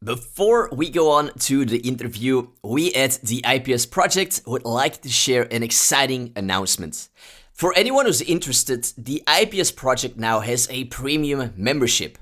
Before we go on to the interview, we at the IPS Project would like to share an exciting announcement. For anyone who's interested, the IPS Project now has a premium membership.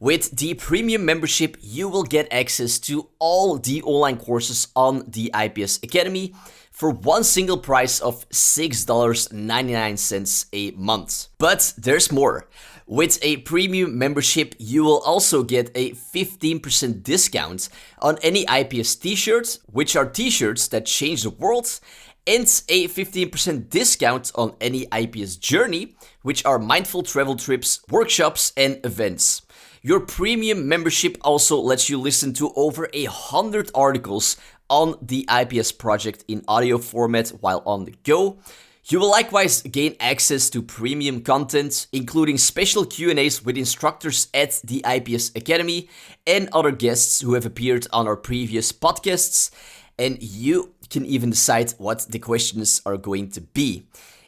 With the premium membership, you will get access to all the online courses on the IPS Academy for one single price of $6.99 a month. But there's more. With a premium membership, you will also get a 15% discount on any IPS t-shirts, which are t-shirts that change the world, and a 15% discount on any IPS journey, which are mindful travel trips, workshops, and events. Your premium membership also lets you listen to over 100 articles on the IPS project in audio format while on the go. You will likewise gain access to premium content, including special Q&As with instructors at the IPS Academy and other guests who have appeared on our previous podcasts, and you can even decide what the questions are going to be.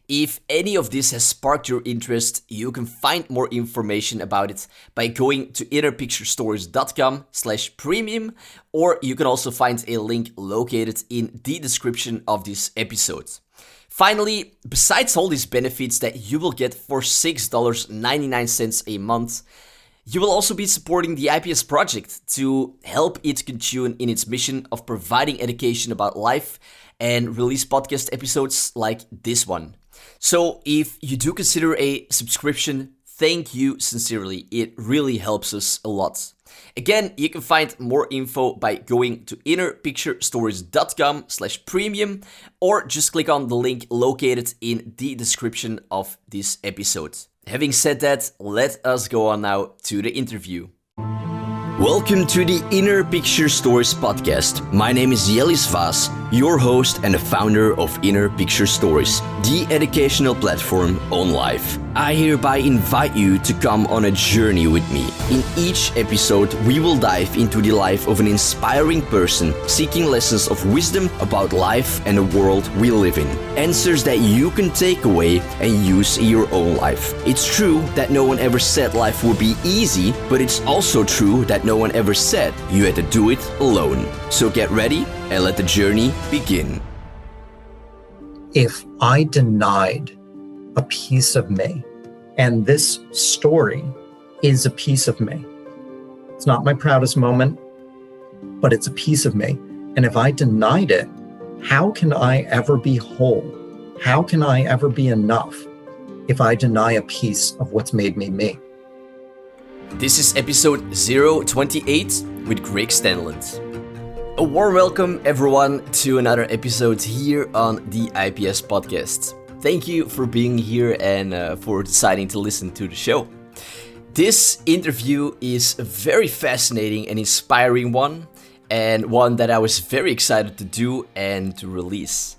If any of this has sparked your interest, you can find more information about it by going to innerpicturestories.com/premium, or you can also find a link located in the description of this episode. Finally, besides all these benefits that you will get for $6.99 a month, you will also be supporting the IPS project to help it continue in its mission of providing education about life and release podcast episodes like this one. So if you do consider a subscription, thank you sincerely. It really helps us a lot. Again, you can find more info by going to innerpicturestories.com/premium or just click on the link located in the description of this episode. Having said that, let us go on now to the interview. Welcome to the Inner Picture Stories podcast. My name is Jellis Vaas, your host and the founder of Inner Picture Stories, the educational platform on life. I hereby invite you to come on a journey with me. In each episode, we will dive into the life of an inspiring person seeking lessons of wisdom about life and the world we live in. Answers that you can take away and use in your own life. It's true that no one ever said life would be easy, but it's also true that no one ever said you had to do it alone. So get ready and let the journey begin. If I denied a piece of me, and this story is a piece of me. It's not my proudest moment, but it's a piece of me. And if I denied it, how can I ever be whole? How can I ever be enough if I deny a piece of what's made me me? This is episode 028 with Craig Stanland. A warm welcome, everyone, to another episode here on the IPS Podcast. Thank you for being here and for deciding to listen to the show. This interview is a very fascinating and inspiring one, and one that I was very excited to do and to release.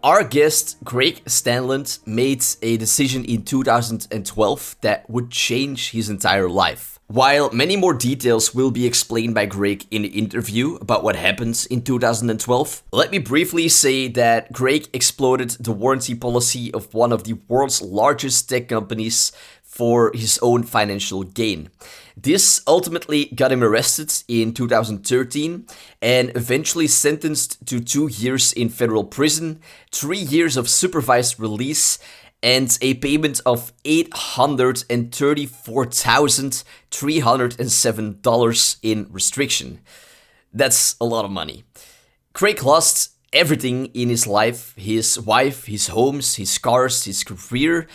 Our guest, Craig Stanland, made a decision in 2012 that would change his entire life. While many more details will be explained by Craig in the interview about what happened in 2012, let me briefly say that Craig exploited the warranty policy of one of the world's largest tech companies for his own financial gain. This ultimately got him arrested in 2013 and eventually sentenced to 2 years in federal prison, 3 years of supervised release, and a payment of $834,307 in restriction. That's a lot of money. Craig lost everything in his life: his wife, his homes, his cars, his career,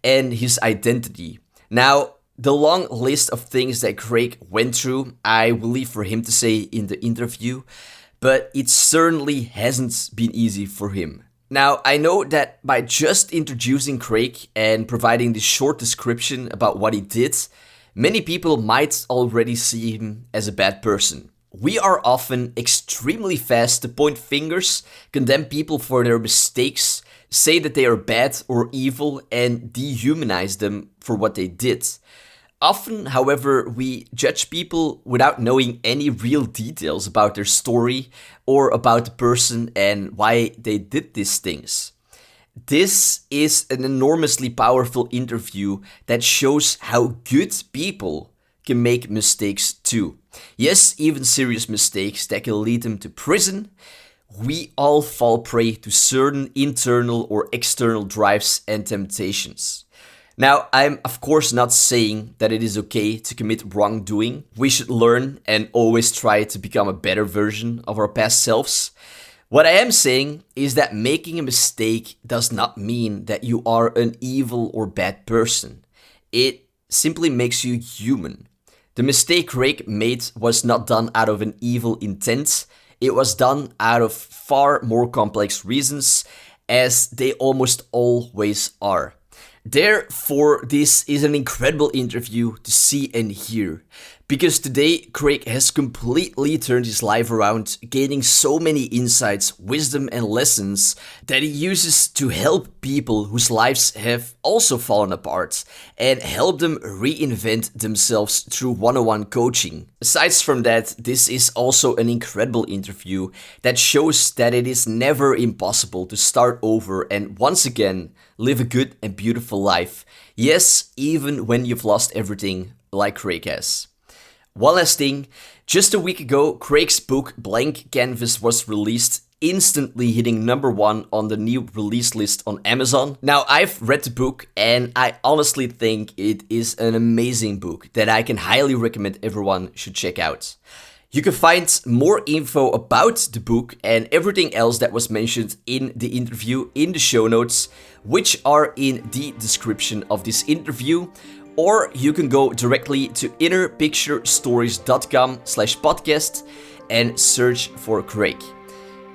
and his identity. Now, the long list of things that Craig went through, I will leave for him to say in the interview, but it certainly hasn't been easy for him. Now, I know that by just introducing Craig and providing this short description about what he did, many people might already see him as a bad person. We are often extremely fast to point fingers, condemn people for their mistakes, say that they are bad or evil, and dehumanize them for what they did. Often, however, we judge people without knowing any real details about their story or about the person and why they did these things. This is an enormously powerful interview that shows how good people can make mistakes too. Yes, even serious mistakes that can lead them to prison. We all fall prey to certain internal or external drives and temptations. Now, I'm of course not saying that it is okay to commit wrongdoing. We should learn and always try to become a better version of our past selves. What I am saying is that making a mistake does not mean that you are an evil or bad person. It simply makes you human. The mistake Craig made was not done out of an evil intent. It was done out of far more complex reasons, as they almost always are. Therefore, this is an incredible interview to see and hear, because today Craig has completely turned his life around, gaining so many insights, wisdom and lessons that he uses to help people whose lives have also fallen apart and help them reinvent themselves through one-on-one coaching. Aside from that, this is also an incredible interview that shows that it is never impossible to start over and once again live a good and beautiful life. Yes, even when you've lost everything like Craig has. One last thing, just a week ago, Craig's book Blank Canvas was released, instantly hitting #1 on the new release list on Amazon. Now, I've read the book and I honestly think it is an amazing book that I can highly recommend everyone should check out. You can find more info about the book and everything else that was mentioned in the interview in the show notes, which are in the description of this interview. Or you can go directly to innerpicturestories.com/podcast and search for Craig.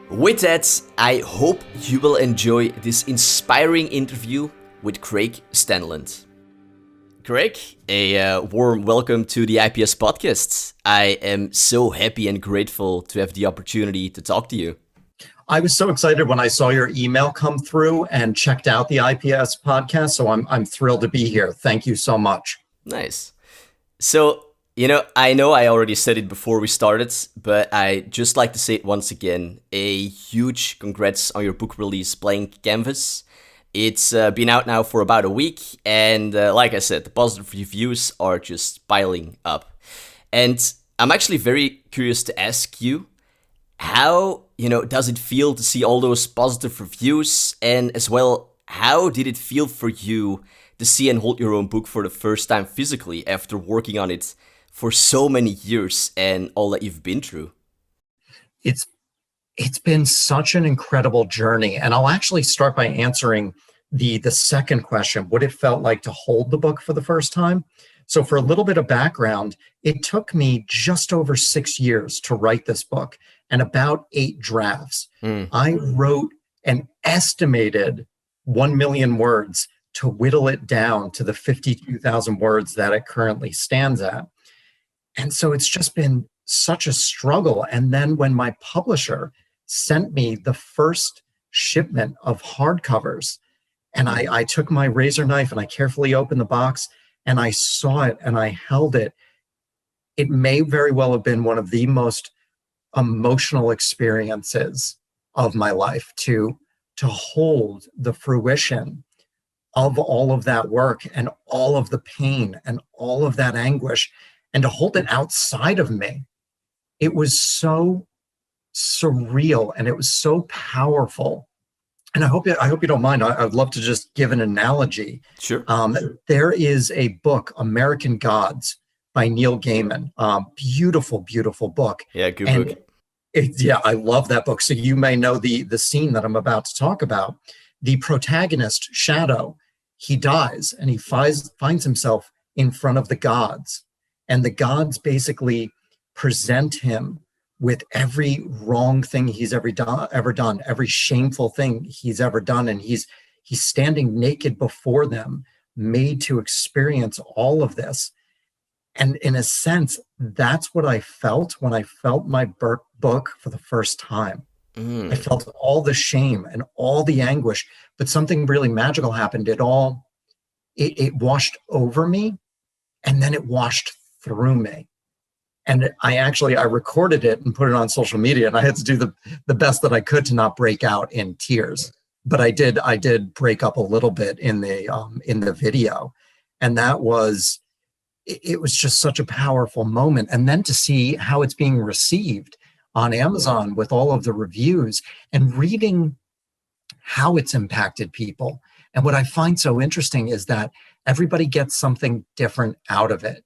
With that, I hope you will enjoy this inspiring interview with Craig Stanland. Craig, a warm welcome to the IPS Podcast. I am so happy and grateful to have the opportunity to talk to you. I was so excited when I saw your email come through and checked out the IPS podcast. So I'm thrilled to be here. Thank you so much. Nice. So, I know I already said it before we started, but I just like to say it once again. A huge congrats on your book release, Blank Canvas. It's been out now for about a week. And like I said, the positive reviews are just piling up. And I'm actually very curious to ask you, how, does it feel to see all those positive reviews? And as well, how did it feel for you to see and hold your own book for the first time physically after working on it for so many years and all that you've been through? It's been such an incredible journey. And I'll actually start by answering the second question, what it felt like to hold the book for the first time. So for a little bit of background, it took me just over 6 years to write this book and about 8 drafts. I wrote an estimated 1 million words to whittle it down to the 52,000 words that it currently stands at. And so it's just been such a struggle. And then when my publisher sent me the first shipment of hardcovers, and I took my razor knife and I carefully opened the box and I saw it and I held it, it may very well have been one of the most emotional experiences of my life to hold the fruition of all of that work and all of the pain and all of that anguish, and to hold it outside of me. It was so surreal and it was so powerful. And I hope you don't mind. I'd love to just give an analogy. Sure. There is a book, American Gods, by Neil Gaiman. Beautiful, beautiful book. Yeah, good book. I love that book. So you may know the scene that I'm about to talk about. The protagonist, Shadow, he dies and he finds himself in front of the gods. And the gods basically present him with every wrong thing he's ever done, every shameful thing he's ever done. And he's standing naked before them, made to experience all of this. And in a sense, that's what I felt when I felt my book for the first time. I felt all the shame and all the anguish, but something really magical happened. It washed over me, and then it washed through me. And I recorded it and put it on social media, and I had to do the best that I could to not break out in tears. But I did break up a little bit in the video, and that was it was just such a powerful moment. And then to see how it's being received on Amazon with all of the reviews and reading how it's impacted people. And what I find so interesting is that everybody gets something different out of it.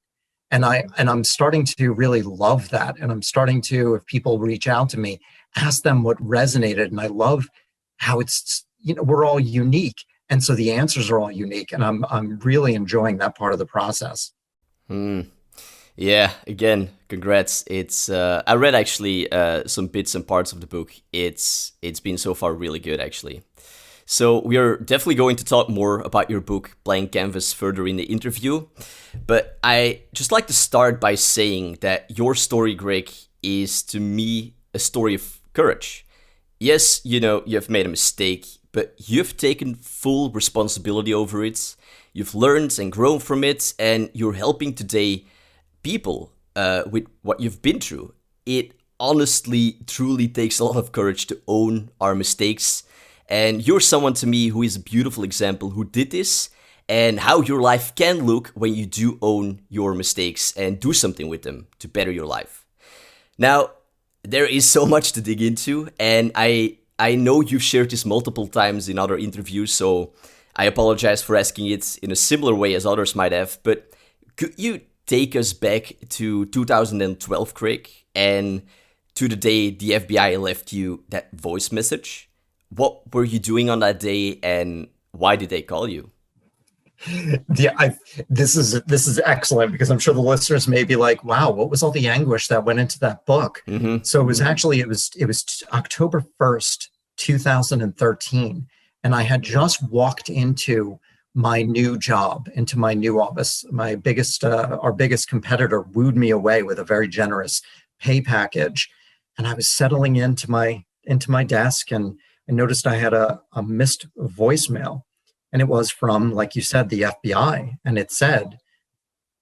And I'm starting to really love that. And I'm starting to, if people reach out to me, ask them what resonated. And I love how it's, we're all unique. And so the answers are all unique. And I'm really enjoying that part of the process. Yeah, again, congrats. It's I read actually some bits and parts of the book. It's been so far really good, actually. So we are definitely going to talk more about your book, Blank Canvas, further in the interview. But I just like to start by saying that your story, Greg, is to me a story of courage. Yes, you have made a mistake, but you've taken full responsibility over it. You've learned and grown from it, and you're helping today people with what you've been through. It honestly, truly takes a lot of courage to own our mistakes. And you're someone to me who is a beautiful example who did this, and how your life can look when you do own your mistakes and do something with them to better your life. Now, there is so much to dig into, and I know you've shared this multiple times in other interviews, so I apologize for asking it in a similar way as others might have, but could you take us back to 2012, Craig, and to the day the FBI left you that voice message? What were you doing on that day, and why did they call you? Yeah, this is excellent, because I'm sure the listeners may be like, "Wow, what was all the anguish that went into that book?" Mm-hmm. So it was actually it was October 1st, 2013, and I had just walked into my new job, into my new office. My our biggest competitor wooed me away with a very generous pay package, and I was settling into my desk, and I noticed I had a missed voicemail, and it was from, like you said, the FBI. And it said,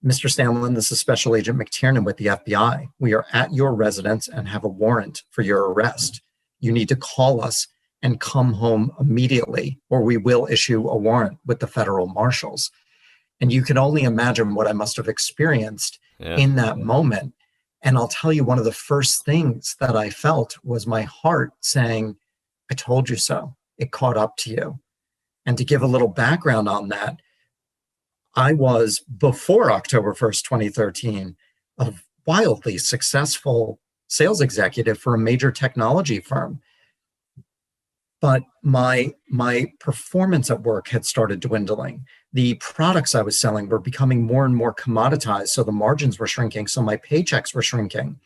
"Mr. Stanland, this is Special Agent McTiernan with the FBI. We are at your residence and have a warrant for your arrest. You need to call us and come home immediately, or we will issue a warrant with the federal marshals." And you can only imagine what I must have experienced in that moment. And I'll tell you, one of the first things that I felt was my heart saying, "I told you so. It caught up to you." And to give a little background on that, I was, before October 1st, 2013, a wildly successful sales executive for a major technology firm. But my performance at work had started dwindling. The products I was selling were becoming more and more commoditized, so the margins were shrinking, so my paychecks were shrinking.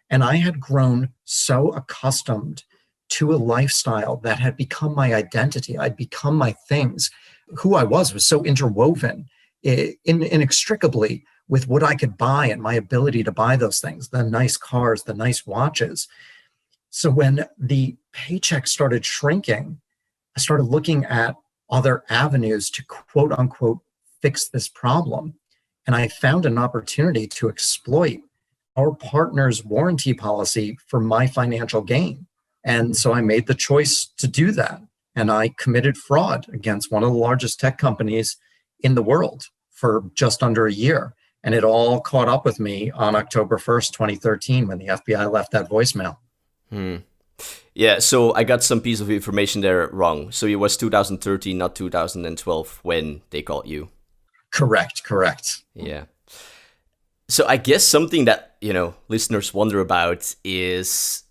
And I had grown so accustomed to a lifestyle that had become my identity. I'd become my things. Who I was so interwoven inextricably with what I could buy and my ability to buy those things, the nice cars, the nice watches. So when the paycheck started shrinking, I started looking at other avenues to quote unquote fix this problem. And I found an opportunity to exploit our partner's warranty policy for my financial gain. And so I made the choice to do that. And I committed fraud against one of the largest tech companies in the world for just under a year. And it all caught up with me on October 1st, 2013, when the FBI left that voicemail. Yeah, so I got some piece of information there wrong. So it was 2013, not 2012, when they called you. Correct. Yeah. So I guess something that, listeners wonder about is,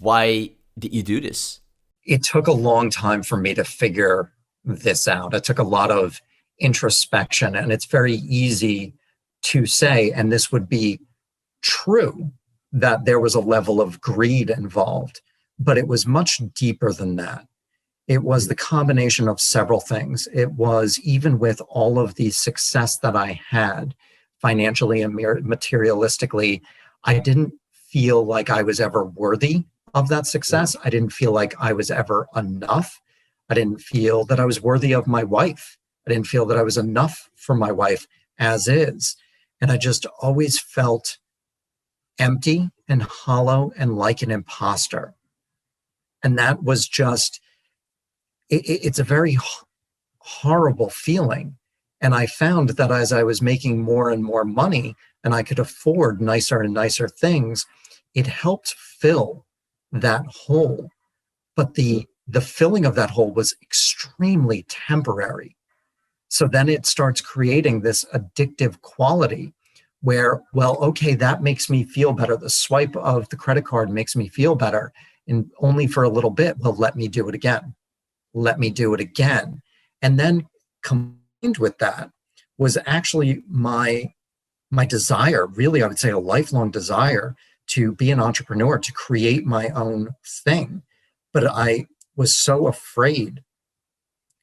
why did you do this? It took a long time for me to figure this out. It took a lot of introspection, and it's very easy to say, and this would be true, that there was a level of greed involved, but it was much deeper than that. It was the combination of several things. It was, even with all of the success that I had financially and materialistically, I didn't feel like I was ever worthy of that success. I didn't feel like I was ever enough. I didn't feel that I was worthy of my wife. I didn't feel that I was enough for my wife as is. And I just always felt empty and hollow and like an imposter. And that was just, it's a very horrible feeling. And I found that as I was making more and more money and I could afford nicer and nicer things, it helped fill that hole. But the filling of that hole was extremely temporary. So then it starts creating this addictive quality where, well, okay, that makes me feel better. The swipe of the credit card makes me feel better, and only for a little bit. Well, let me do it again. Let me do it again. And then combined with that was actually my desire, really, I would say a lifelong desire to be an entrepreneur, to create my own thing. But I was so afraid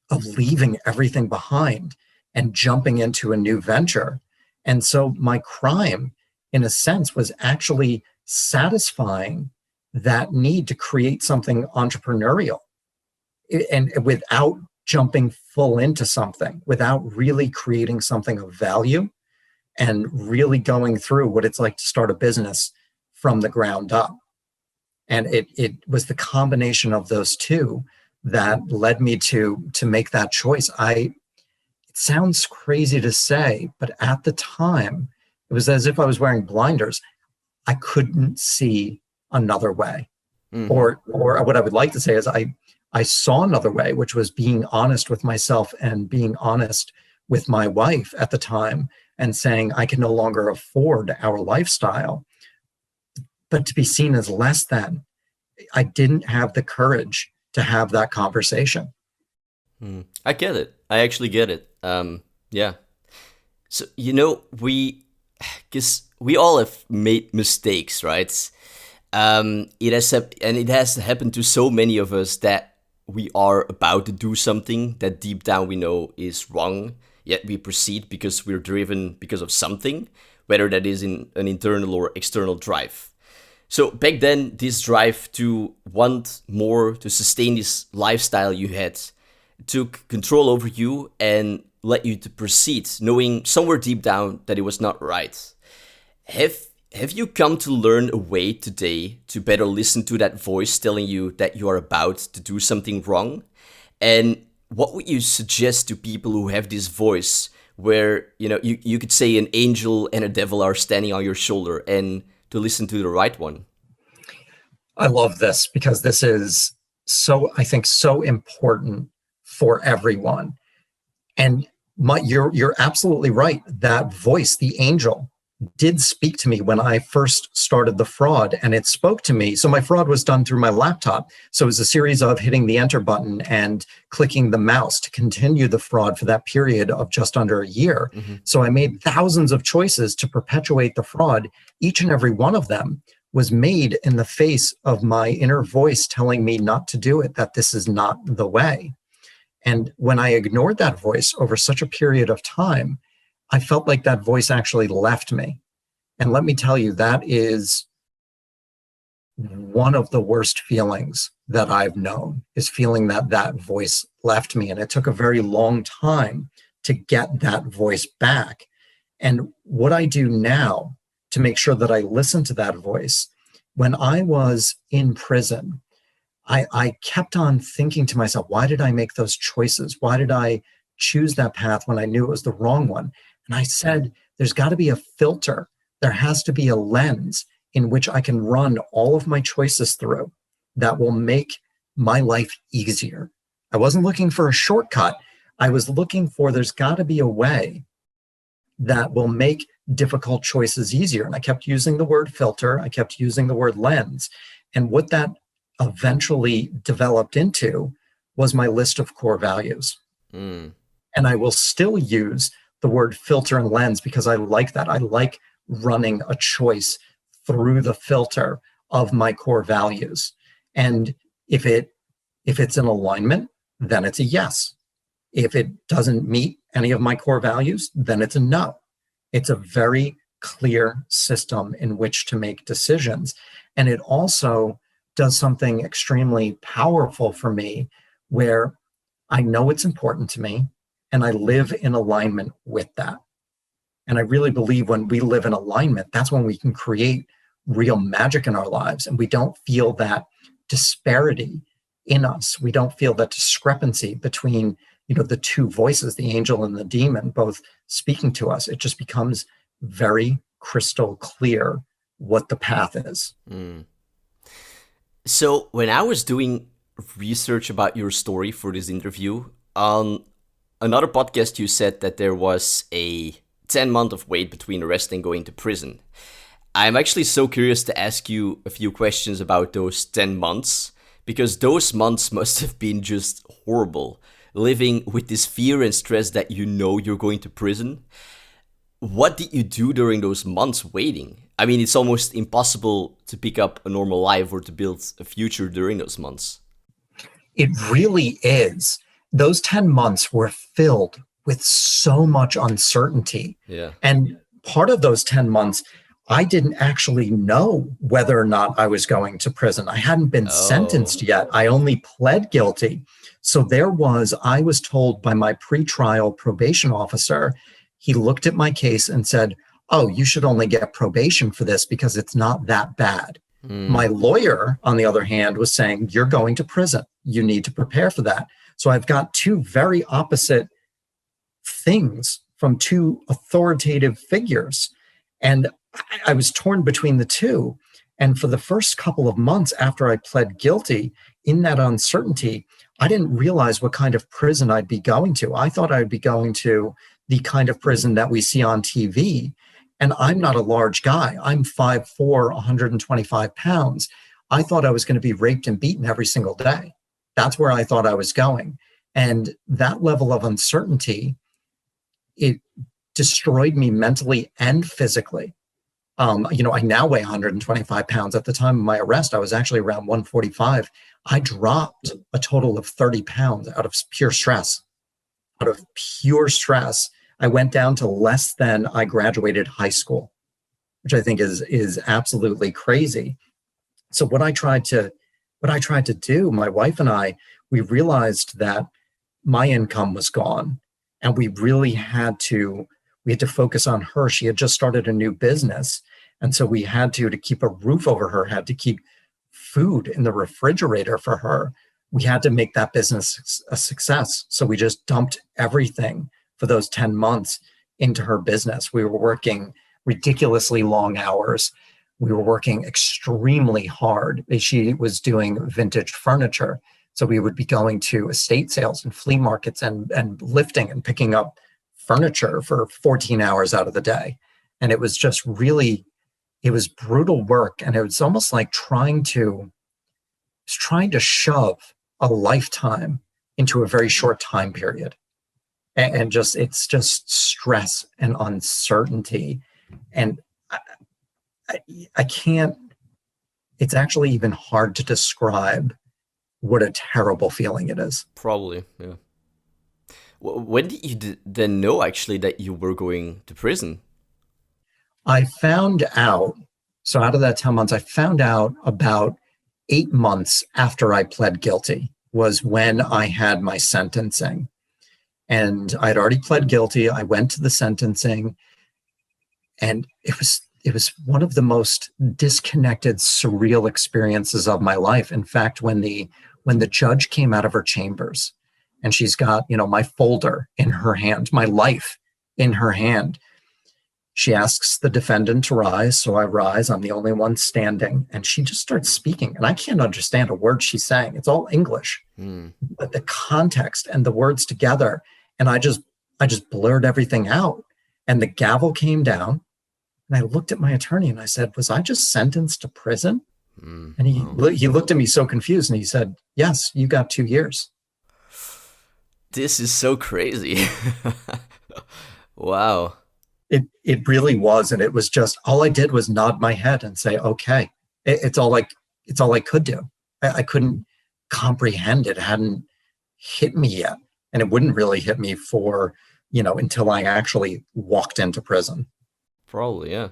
of leaving everything behind and jumping into a new venture. And so my crime, in a sense, was actually satisfying that need to create something entrepreneurial, and without jumping full into something, without really creating something of value and really going through what it's like to start a business from the ground up. And it was the combination of those two that led me to make that choice. It sounds crazy to say, but at the time, it was as if I was wearing blinders. I couldn't see another way. Mm-hmm. Or what I would like to say is I saw another way, which was being honest with myself and being honest with my wife at the time and saying, I can no longer afford our lifestyle. But to be seen as less than, I didn't have the courage to have that conversation. I get it. I actually get it. Yeah. So, because we all have made mistakes, right? It has happened to so many of us that we are about to do something that deep down we know is wrong, yet we proceed because we're driven because of something, whether that is in an internal or external drive. So back then, this drive to want more, to sustain this lifestyle you had, took control over you and led you to proceed, knowing somewhere deep down that it was not right. Have you come to learn a way today to better listen to that voice telling you that you are about to do something wrong? And what would you suggest to people who have this voice where, you could say an angel and a devil are standing on your shoulder, and to listen to the right one? I love this because this is I think so important for everyone. And you're absolutely right. That voice, the angel, did speak to me when I first started the fraud, and it spoke to me. So my fraud was done through my laptop. So it was a series of hitting the enter button and clicking the mouse to continue the fraud for that period of just under a year. Mm-hmm. So I made thousands of choices to perpetuate the fraud. Each and every one of them was made in the face of my inner voice telling me not to do it, that this is not the way. And when I ignored that voice over such a period of time, I felt like that voice actually left me. And let me tell you, that is one of the worst feelings that I've known, is feeling that voice left me. And it took a very long time to get that voice back. And what I do now to make sure that I listen to that voice, when I was in prison, I kept on thinking to myself, why did I make those choices? Why did I choose that path when I knew it was the wrong one? And I said, there's got to be a filter. There has to be a lens in which I can run all of my choices through that will make my life easier. I wasn't looking for a shortcut. I was looking for, there's got to be a way that will make difficult choices easier. And I kept using the word filter. I kept using the word lens. And what that eventually developed into was my list of core values. And I will still use the word filter and lens because I like that. I like running a choice through the filter of my core values. And if it's in alignment, then it's a yes. If it doesn't meet any of my core values, then it's a no. It's a very clear system in which to make decisions. And it also does something extremely powerful for me where I know it's important to me and I live in alignment with that. And I really believe when we live in alignment, that's when we can create real magic in our lives. And we don't feel that disparity in us. We don't feel that discrepancy between, the two voices, the angel and the demon, both speaking to us, it just becomes very crystal clear what the path is. So when I was doing research about your story for this interview, on another podcast you said that there was a 10-month of wait between arrest and going to prison. I'm actually so curious to ask you a few questions about those 10 months, because those months must have been just horrible, living with this fear and stress that you're going to prison. What did you do during those months waiting? I mean, it's almost impossible to pick up a normal life or to build a future during those months. It really is. Those 10 months were filled with so much uncertainty. Yeah. And part of those 10 months, I didn't actually know whether or not I was going to prison. I hadn't been sentenced yet. I only pled guilty. So I was told by my pretrial probation officer, he looked at my case and said, "Oh, you should only get probation for this because it's not that bad." My lawyer, on the other hand, was saying, "You're going to prison. You need to prepare for that." So I've got two very opposite things from two authoritative figures. And I was torn between the two. And for the first couple of months after I pled guilty, in that uncertainty, I didn't realize what kind of prison I'd be going to. I thought I'd be going to the kind of prison that we see on TV. And I'm not a large guy. I'm 5'4", 125 pounds. I thought I was going to be raped and beaten every single day. That's where I thought I was going. And that level of uncertainty, it destroyed me mentally and physically. I now weigh 125 pounds. At the time of my arrest, I was actually around 145. I dropped a total of 30 pounds out of pure stress. I went down to less than I graduated high school, which I think is absolutely crazy. So what I tried to do, my wife and I, we realized that my income was gone, and we really had to focus on her. She had just started a new business. And so we had to keep a roof over her, had to keep food in the refrigerator for her. We had to make that business a success. So we just dumped everything for those 10 months into her business. We were working ridiculously long hours. We were working extremely hard. She was doing vintage furniture. So we would be going to estate sales and flea markets and lifting and picking up furniture for 14 hours out of the day. And it was just really, it was brutal work. And it was almost like trying to shove a lifetime into a very short time period. And it's just stress and uncertainty. And I can't, it's actually even hard to describe what a terrible feeling it is. Probably, yeah. When did you then know actually that you were going to prison? I found out, so out of that 10 months, I found out about 8 months after I pled guilty was when I had my sentencing. And I'd already pled guilty. I went to the sentencing, and it was one of the most disconnected, surreal experiences of my life. In fact, when the judge came out of her chambers, and she's got, my folder in her hand, my life in her hand, she asks the defendant to rise. So I rise. I'm the only one standing. And she just starts speaking. And I can't understand a word she's saying. It's all English. But the context and the words together. And I just blurred everything out. And the gavel came down. And I looked at my attorney and I said, "Was I just sentenced to prison?" And he looked at me so confused. And he said, "Yes, you got 2 years." This is so crazy. Wow. It really was. And it was just, all I did was nod my head and say, okay. It's all I could do. I couldn't comprehend it. It hadn't hit me yet. And it wouldn't really hit me for, until I actually walked into prison. Probably, yeah.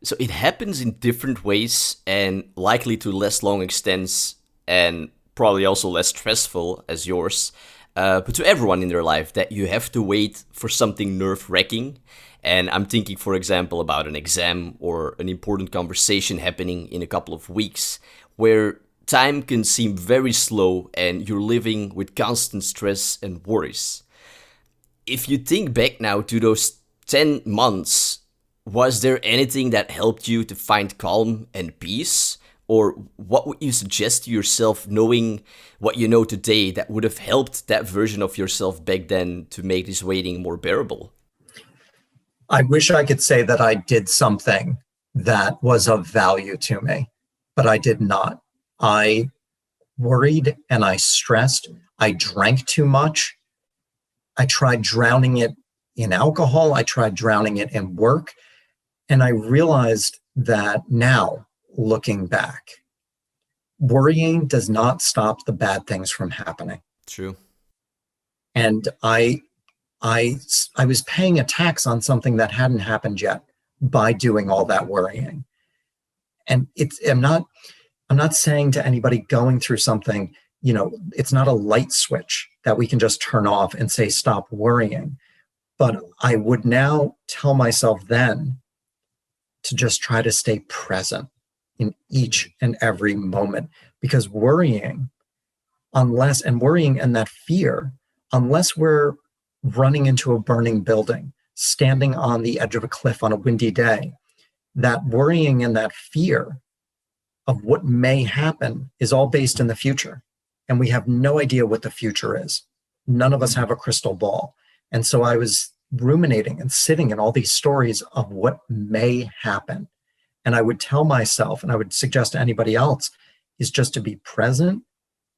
So it happens in different ways and likely to less long extents and probably also less stressful as yours. But to everyone in their life, that you have to wait for something nerve-wracking. And I'm thinking, for example, about an exam or an important conversation happening in a couple of weeks, where time can seem very slow and you're living with constant stress and worries. If you think back now to those 10 months, was there anything that helped you to find calm and peace? Or what would you suggest to yourself, knowing what you know today, that would have helped that version of yourself back then to make this waiting more bearable? I wish I could say that I did something that was of value to me, but I did not. I worried and I stressed. I drank too much. I tried drowning it in alcohol. I tried drowning it in work. And I realized that now, looking back, worrying does not stop the bad things from happening. True. And I was paying a tax on something that hadn't happened yet by doing all that worrying. And I'm not saying to anybody going through something, it's not a light switch that we can just turn off and say, stop worrying. But I would now tell myself then to just try to stay present in each and every moment, because worrying and that fear, unless we're running into a burning building, standing on the edge of a cliff on a windy day, that worrying and that fear of what may happen is all based in the future. And we have no idea what the future is. None of us have a crystal ball. And so I was ruminating and sitting in all these stories of what may happen. And I would tell myself, and I would suggest to anybody else, is just to be present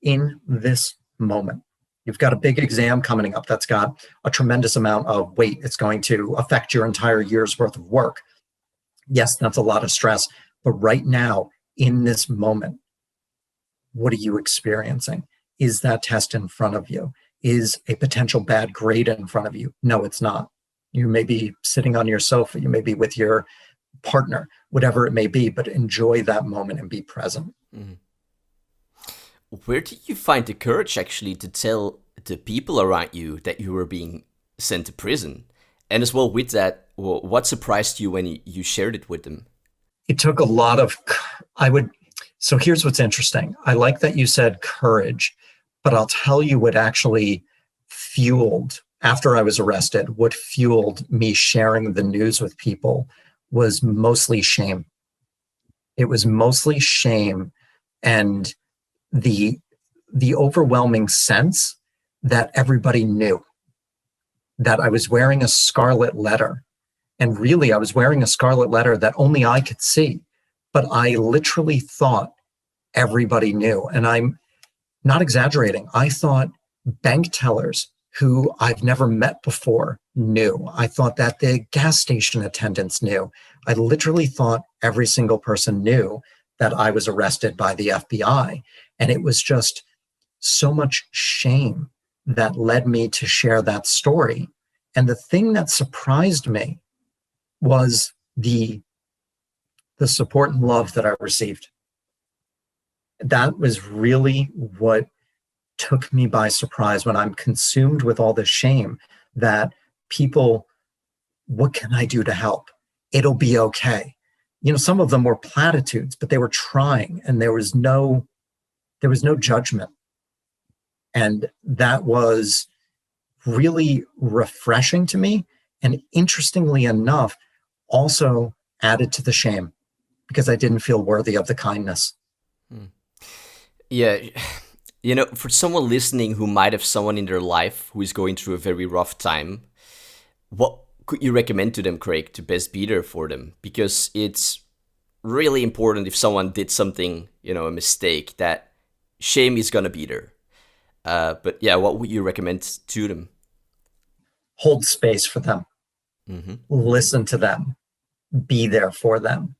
in this moment. You've got a big exam coming up that's got a tremendous amount of weight. It's going to affect your entire year's worth of work. Yes, that's a lot of stress. But right now, in this moment, what are you experiencing? Is that test in front of you? Is a potential bad grade in front of you? No, it's not. You may be sitting on your sofa. You may be with your partner, whatever it may be, but enjoy that moment and be present. Mm-hmm. Where did you find the courage actually to tell the people around you that you were being sent to prison? And as well with that, what surprised you when you shared it with them? It took a lot of, so here's what's interesting. I like that you said courage, but I'll tell you what actually fueled, after I was arrested, what fueled me sharing the news with people was mostly shame. It was mostly shame and the overwhelming sense that everybody knew that I was wearing a scarlet letter. And really, I was wearing a scarlet letter that only I could see. But I literally thought everybody knew. And I'm not exaggerating. I thought bank tellers who I've never met before knew. I thought that the gas station attendants knew. I literally thought every single person knew that I was arrested by the FBI. And it was just so much shame that led me to share that story. And the thing that surprised me was the support and love that I received. That was really what took me by surprise when I'm consumed with all this shame that people, what can I do to help? It'll be okay. Some of them were platitudes, but they were trying, and there was no judgment. And that was really refreshing to me. And interestingly enough, also added to the shame because I didn't feel worthy of the kindness. Yeah. For someone listening who might have someone in their life who is going through a very rough time, what could you recommend to them, Craig, to best be there for them? Because it's really important if someone did something, a mistake, that shame is going to be there. But yeah, what would you recommend to them? Hold space for them. Mm-hmm. Listen to them. Be there for them.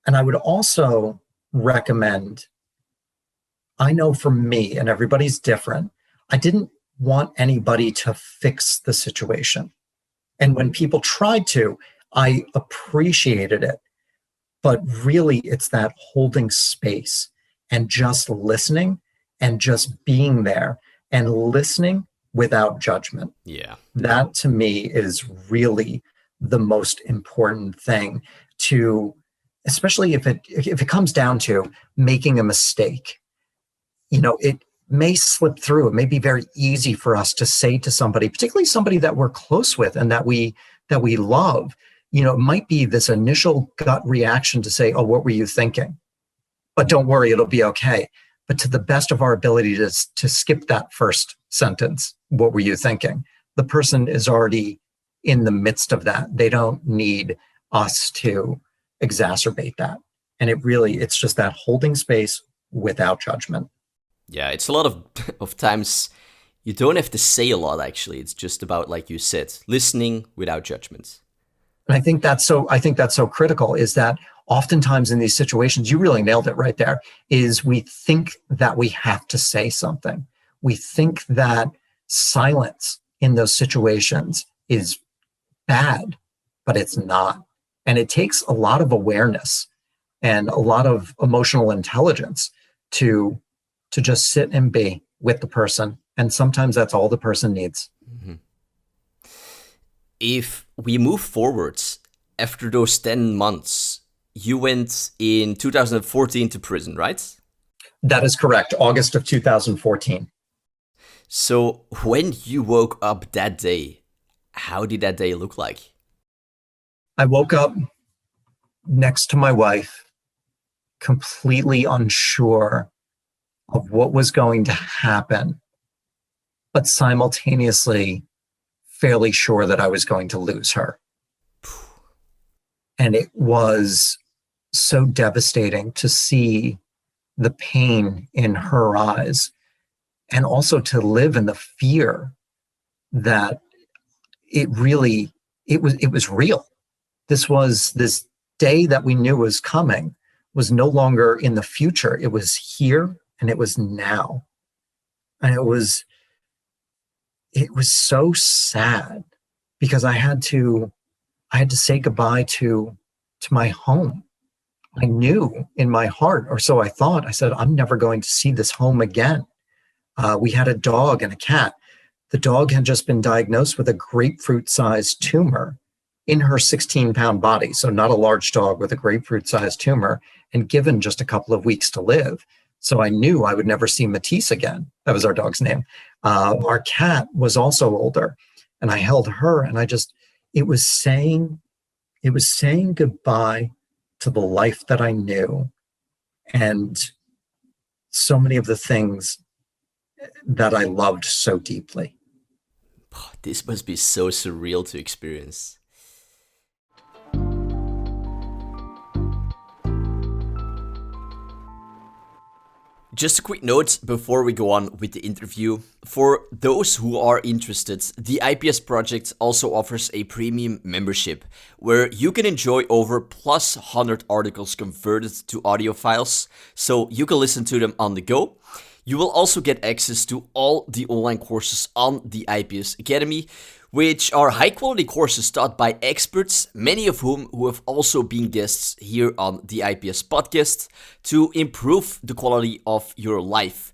And I would also recommend, I know for me, and everybody's different, I didn't want anybody to fix the situation. And when people tried to, I appreciated it. But really, it's that holding space and just listening and just being there and listening without judgment. Yeah. That to me is really the most important thing, to especially if it comes down to making a mistake, it may slip through. It may be very easy for us to say to somebody, particularly somebody that we're close with and that we love, it might be this initial gut reaction to say, oh, what were you thinking? But don't worry, it'll be okay. But to the best of our ability to skip that first sentence, what were you thinking? The person is already in the midst of that. They don't need us to exacerbate that. And it's just that holding space without judgment. Yeah, it's a lot of times you don't have to say a lot, actually. It's just about, like you said, listening without judgment. And I think that's so critical, is that oftentimes in these situations, you really nailed it right there, is we think that we have to say something. We think that silence in those situations is bad, but it's not. And it takes a lot of awareness and a lot of emotional intelligence to just sit and be with the person. And sometimes that's all the person needs. Mm-hmm. If we move forwards, after those 10 months, you went in 2014 to prison, right? That is correct. August of 2014. So when you woke up that day, how did that day look like? I woke up next to my wife, completely unsure of what was going to happen, but simultaneously fairly sure that I was going to lose her. And it was so devastating to see the pain in her eyes, and also to live in the fear that it was real. This day that we knew was coming was no longer in the future. It was here and it was now. And it was so sad because I had to say goodbye to my home. I knew in my heart, or so I thought, I said, I'm never going to see this home again. We had a dog and a cat. The dog had just been diagnosed with a grapefruit-sized tumor in her 16-pound body. So not a large dog with a grapefruit-sized tumor, and given just a couple of weeks to live. So I knew I would never see Matisse again. That was our dog's name. Our cat was also older, and I held her, and it was saying goodbye to the life that I knew, and so many of the things that I loved so deeply. This must be so surreal to experience. Just a quick note before we go on with the interview. For those who are interested, the IPS project also offers a premium membership where you can enjoy over plus 100 articles converted to audio files, so you can listen to them on the go. You will also get access to all the online courses on the IPS Academy, which are high-quality courses taught by experts, many of whom who have also been guests here on the IPS Podcast, to improve the quality of your life.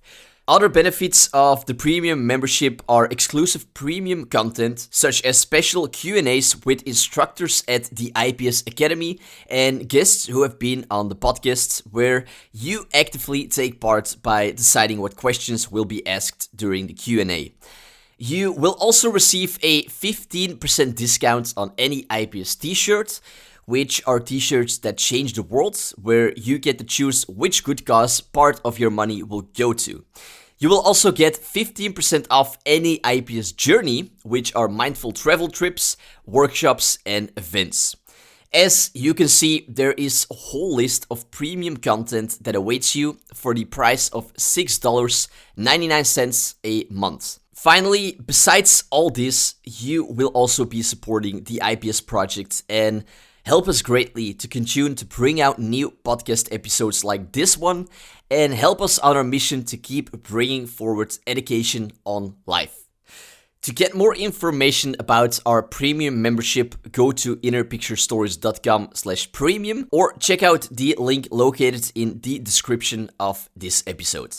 Other benefits of the premium membership are exclusive premium content, such as special Q&As with instructors at the IPS Academy and guests who have been on the podcast, where you actively take part by deciding what questions will be asked during the Q&A. You will also receive a 15% discount on any IPS t-shirt, which are t-shirts that change the world, where you get to choose which good cause part of your money will go to. You will also get 15% off any IPS journey, which are mindful travel trips, workshops, and events. As you can see, there is a whole list of premium content that awaits you for the price of $6.99 a month. Finally, besides all this, you will also be supporting the IPS project and help us greatly to continue to bring out new podcast episodes like this one and help us on our mission to keep bringing forward education on life. To get more information about our premium membership, go to innerpicturestories.com/premium or check out the link located in the description of this episode.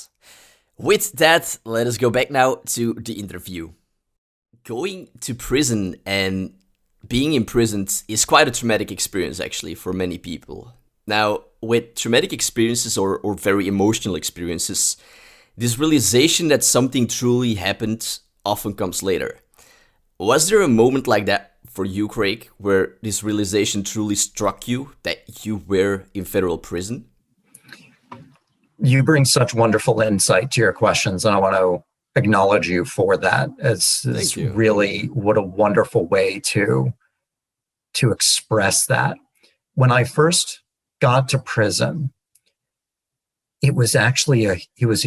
With that, let us go back now to the interview. Going to prison and being imprisoned is quite a traumatic experience, actually, for many people. Now, with traumatic experiences or very emotional experiences, this realization that something truly happened often comes later. Was there a moment like that for you, Craig, where this realization truly struck you that you were in federal prison? You bring such wonderful insight to your questions, and I want to acknowledge you for that. It's Thank you. really what a wonderful way to express that. When I first got to prison, it was a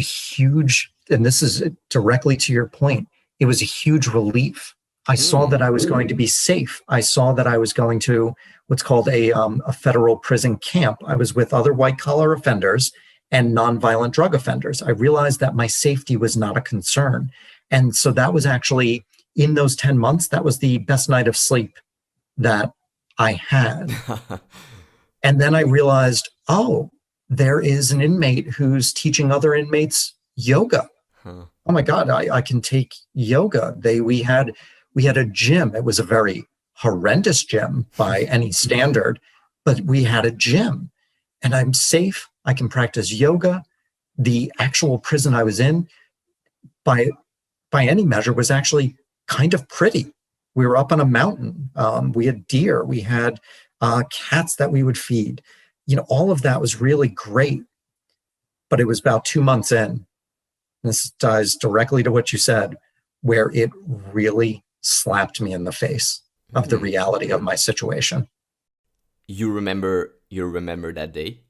huge, and this is directly to your point, it was a huge relief. I saw that I was going to be safe. I saw that I was going to what's called a federal prison camp. I was with other white collar offenders and nonviolent drug offenders. I realized that my safety was not a concern. And so that was actually, in those 10 months, that was the best night of sleep that I had. And then I realized, oh, there is an inmate who's teaching other inmates yoga. Oh my God, I can take yoga. We had a gym. It was a very horrendous gym by any standard, but we had a gym and I'm safe. I can practice yoga. The actual prison I was in, by any measure, was actually kind of pretty. We were up on a mountain. We had deer. We had cats that we would feed. All of that was really great. But it was about 2 months in. This ties directly to what you said, where it really slapped me in the face of the reality of my situation. You remember that day?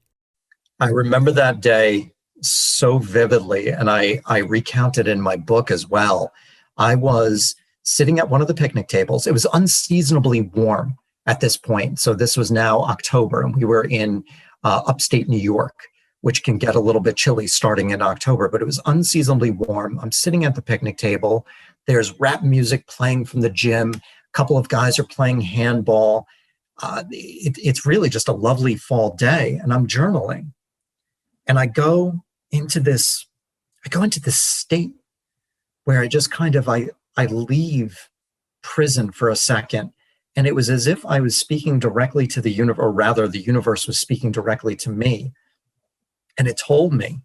I remember that day so vividly, and I recount it in my book as well. I was sitting at one of the picnic tables. It was unseasonably warm at this point. So this was now October, and we were in upstate New York, which can get a little bit chilly starting in October, but it was unseasonably warm. I'm sitting at the picnic table. There's rap music playing from the gym. A couple of guys are playing handball. It's really just a lovely fall day, and I'm journaling. And I go into this state where I just I leave prison for a second. And it was as if I was speaking directly to the universe, or rather the universe was speaking directly to me. And it told me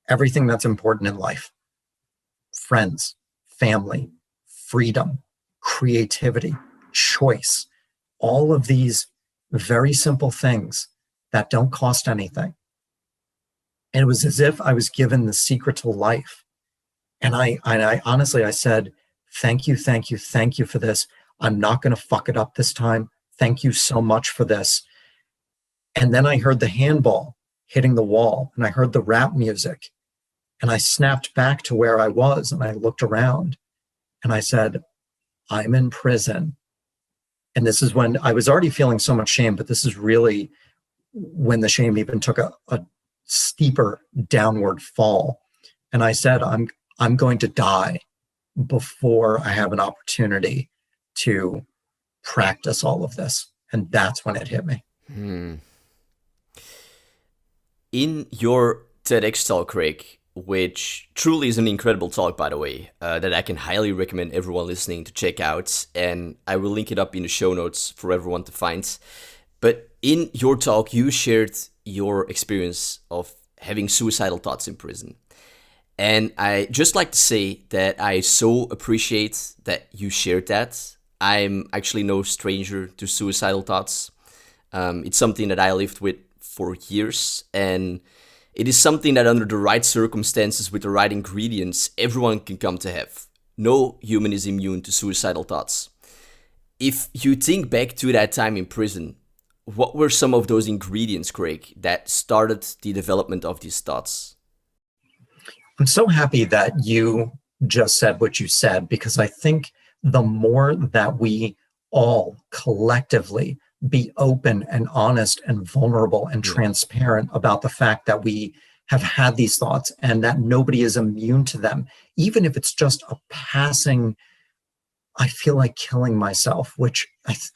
everything that's important in life: friends, family, freedom, creativity, choice, all of these very simple things that don't cost anything. And it was as if I was given the secret to life. And I honestly, I said, thank you for this. I'm not going to fuck it up this time. Thank you so much for this. And then I heard the handball hitting the wall, and I heard the rap music, and I snapped back to where I was, and I looked around, and I said, I'm in prison. And this is when I was already feeling so much shame, but this is really when the shame even took a steeper downward fall. And I said, I'm going to die before I have an opportunity to practice all of this. And that's when it hit me. In your TEDx talk, Craig, which truly is an incredible talk, by the way, that I can highly recommend everyone listening to check out. And I will link it up in the show notes for everyone to find. But in your talk, you shared your experience of having suicidal thoughts in prison. And I just like to say that I so appreciate that you shared that. I'm actually no stranger to suicidal thoughts. It's something that I lived with for years, and it is something that under the right circumstances, with the right ingredients, everyone can come to have. No human is immune to suicidal thoughts. If you think back to that time in prison, what were some of those ingredients, Craig, that started the development of these thoughts? I'm so happy that you just said what you said, because I think the more that we all collectively be open and honest and vulnerable and transparent about the fact that we have had these thoughts and that nobody is immune to them, even if it's just a passing, I feel like killing myself, which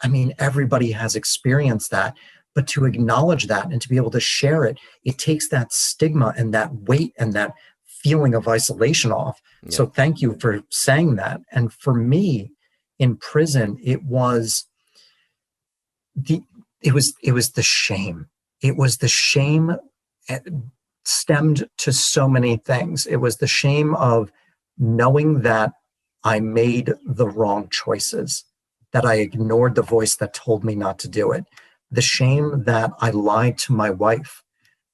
I mean, everybody has experienced that, but to acknowledge that and to be able to share it, it takes that stigma and that weight and that feeling of isolation off. Yeah. So thank you for saying that. And for me in prison, it was the shame. it was the shame stemmed to so many things. It was the shame of knowing that I made the wrong choices, that I ignored the voice that told me not to do it. The shame that I lied to my wife,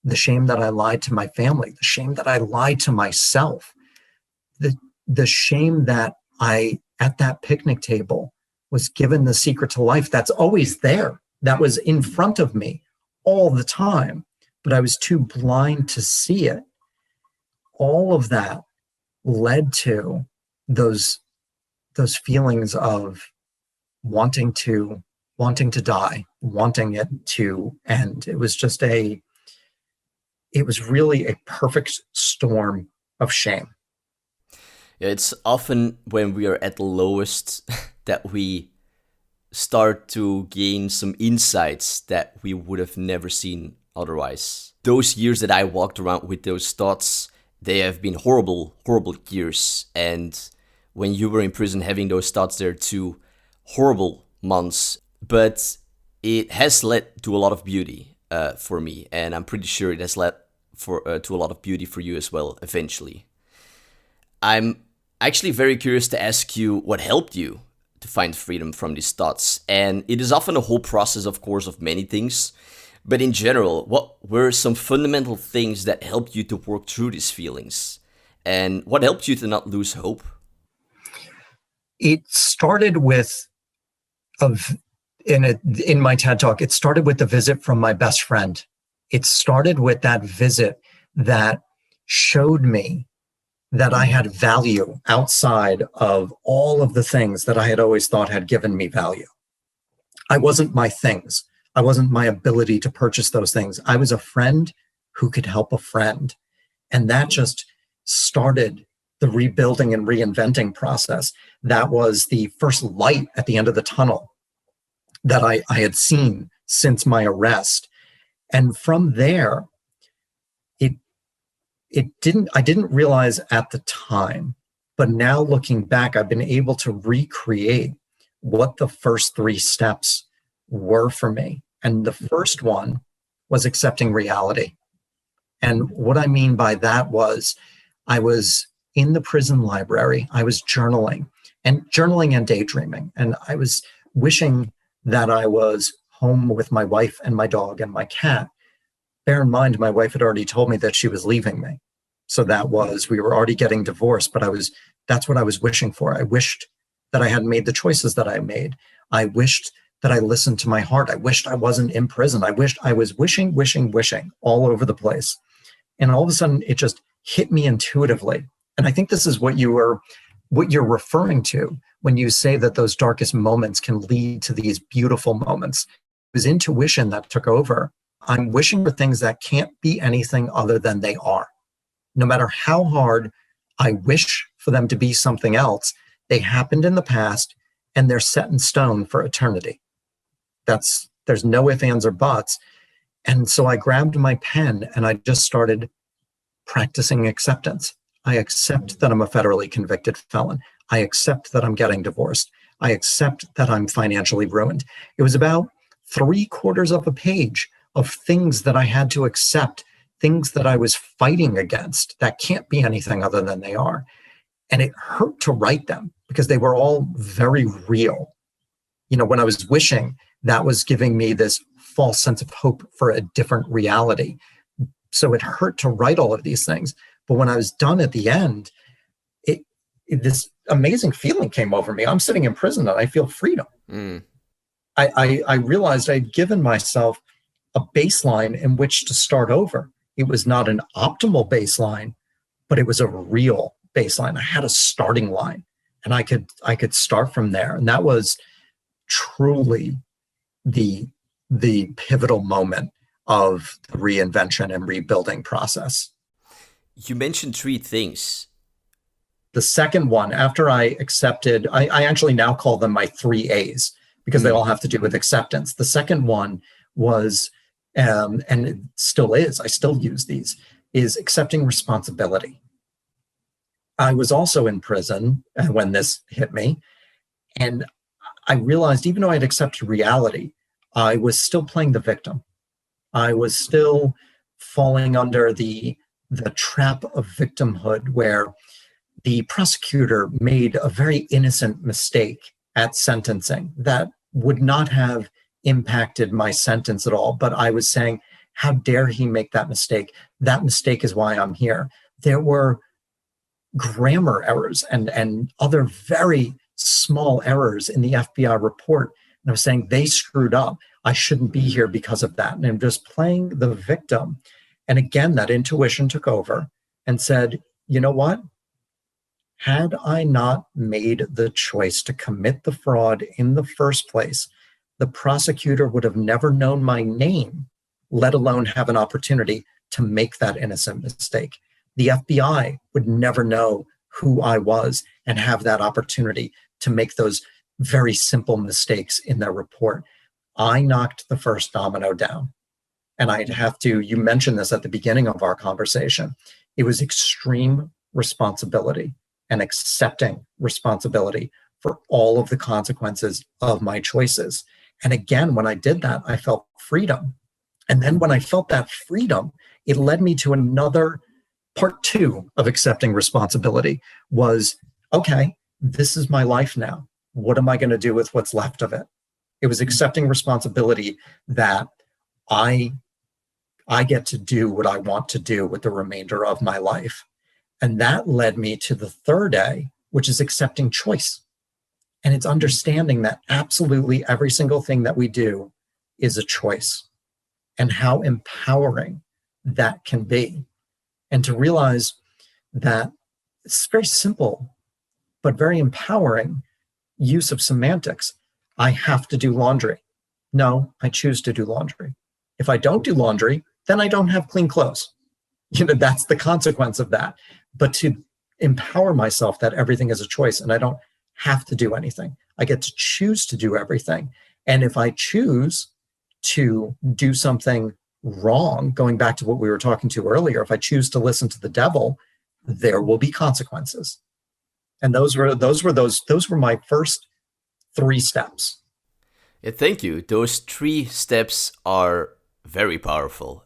the shame that I lied to my family, the shame that I lied to myself, the shame that I, at that picnic table, was given the secret to life that's always there, that was in front of me all the time, but I was too blind to see it. All of that led to those feelings of wanting to die, wanting it to end. It was really a perfect storm of shame. Yeah, it's often when we are at the lowest that we start to gain some insights that we would have never seen otherwise. Those years that I walked around with those thoughts, they have been horrible, horrible years. And when you were in prison having those thoughts there too, horrible months. But it has led to a lot of beauty for me. And I'm pretty sure it has led to a lot of beauty for you as well, eventually. I'm actually very curious to ask you what helped you to find freedom from these thoughts. And it is often a whole process, of course, of many things. But in general, what were some fundamental things that helped you to work through these feelings? And what helped you to not lose hope? It started with, in my TED Talk, it started with the visit from my best friend. It started with that visit that showed me that I had value outside of all of the things that I had always thought had given me value. I wasn't my things. I wasn't my ability to purchase those things. I was a friend who could help a friend. And that just started the rebuilding and reinventing process. That was the first light at the end of the tunnel that I had seen since my arrest. And from there, I didn't realize at the time, but now looking back, I've been able to recreate what the first 3 steps were for me. And the first one was accepting reality. And what I mean by that was I was in the prison library, I was journaling and daydreaming. And I was wishing that I was home with my wife and my dog and my cat. Bear in mind, my wife had already told me that she was leaving me. So we were already getting divorced, but that's what I was wishing for. I wished that I hadn't made the choices that I made. I wished that I listened to my heart. I wished I wasn't in prison. I was wishing all over the place. And all of a sudden it just hit me intuitively. And I think this is what you're referring to when you say that those darkest moments can lead to these beautiful moments. It was intuition that took over. I'm wishing for things that can't be anything other than they are. No matter how hard I wish for them to be something else, they happened in the past and they're set in stone for eternity. There's no ifs, ands, or buts. And so I grabbed my pen and I just started practicing acceptance. I accept that I'm a federally convicted felon. I accept that I'm getting divorced. I accept that I'm financially ruined. It was about 3/4 of a page of things that I had to accept, things that I was fighting against that can't be anything other than they are. And it hurt to write them because they were all very real. When I was wishing, that was giving me this false sense of hope for a different reality. So it hurt to write all of these things. But when I was done at the end, this amazing feeling came over me. I'm sitting in prison and I feel freedom. I realized I'd given myself a baseline in which to start over. It was not an optimal baseline, but it was a real baseline. I had a starting line and I could start from there. And that was truly the pivotal moment of the reinvention and rebuilding process. You mentioned 3 things. The second one, after I accepted, I actually now call them my 3 A's because they all have to do with acceptance. The second one was, and it still is, I still use these, is accepting responsibility. I was also in prison when this hit me, and I realized even though I'd accepted reality, I was still playing the victim. I was still falling under the trap of victimhood, where the prosecutor made a very innocent mistake at sentencing that would not have impacted my sentence at all. But I was saying, how dare he make that mistake? That mistake is why I'm here. There were grammar errors and other very small errors in the FBI report. And I was saying, they screwed up. I shouldn't be here because of that. And I'm just playing the victim. And again, that intuition took over and said, you know what? Had I not made the choice to commit the fraud in the first place, the prosecutor would have never known my name, let alone have an opportunity to make that innocent mistake. The FBI would never know who I was and have that opportunity to make those very simple mistakes in their report. I knocked the first domino down. And I'd have to, you mentioned this at the beginning of our conversation, it was extreme responsibility and accepting responsibility for all of the consequences of my choices. And again, when I did that, I felt freedom. And then when I felt that freedom, it led me to another part two of accepting responsibility was, okay, this is my life now. What am I going to do with what's left of it? It was accepting responsibility that I get to do what I want to do with the remainder of my life. And that led me to the third A, which is accepting choice. And it's understanding that absolutely every single thing that we do is a choice, and how empowering that can be. And to realize that it's very simple, but very empowering use of semantics. I have to do laundry. No, I choose to do laundry. If I don't do laundry, then I don't have clean clothes. That's the consequence of that. But to empower myself that everything is a choice and I don't have to do anything. I get to choose to do everything. And if I choose to do something wrong, going back to what we were talking to earlier, if I choose to listen to the devil, there will be consequences. And those were my first 3 steps. Yeah, thank you. Those 3 steps are very powerful.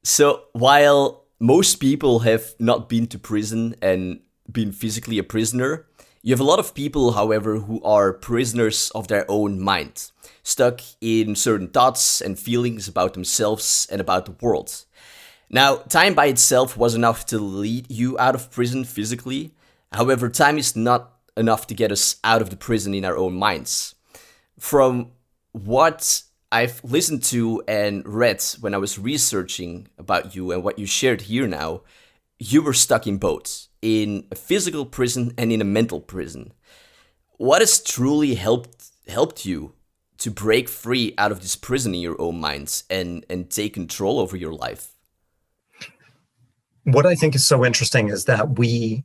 So while most people have not been to prison and been physically a prisoner, you have a lot of people, however, who are prisoners of their own mind, stuck in certain thoughts and feelings about themselves and about the world. Now, time by itself was enough to lead you out of prison physically. However, time is not enough to get us out of the prison in our own minds. From what I've listened to and read when I was researching about you and what you shared here now, you were stuck in both, in a physical prison and in a mental prison. What has truly helped you to break free out of this prison in your own minds and take control over your life? What I think is so interesting is that we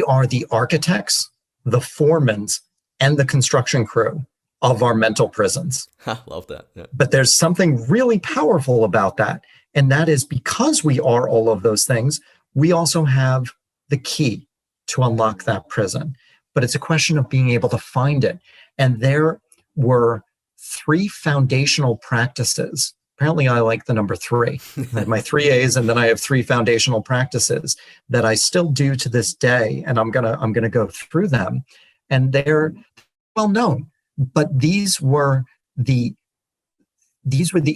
are the architects, the foremans, and the construction crew of our mental prisons. I love that. Yeah. But there's something really powerful about that. And that is because we are all of those things, we also have the key to unlock that prison. But it's a question of being able to find it. And there were 3 foundational practices. Apparently, I like the number 3. I have my 3 A's, and then I have 3 foundational practices that I still do to this day. And I'm gonna go through them. And they're well known. But these were the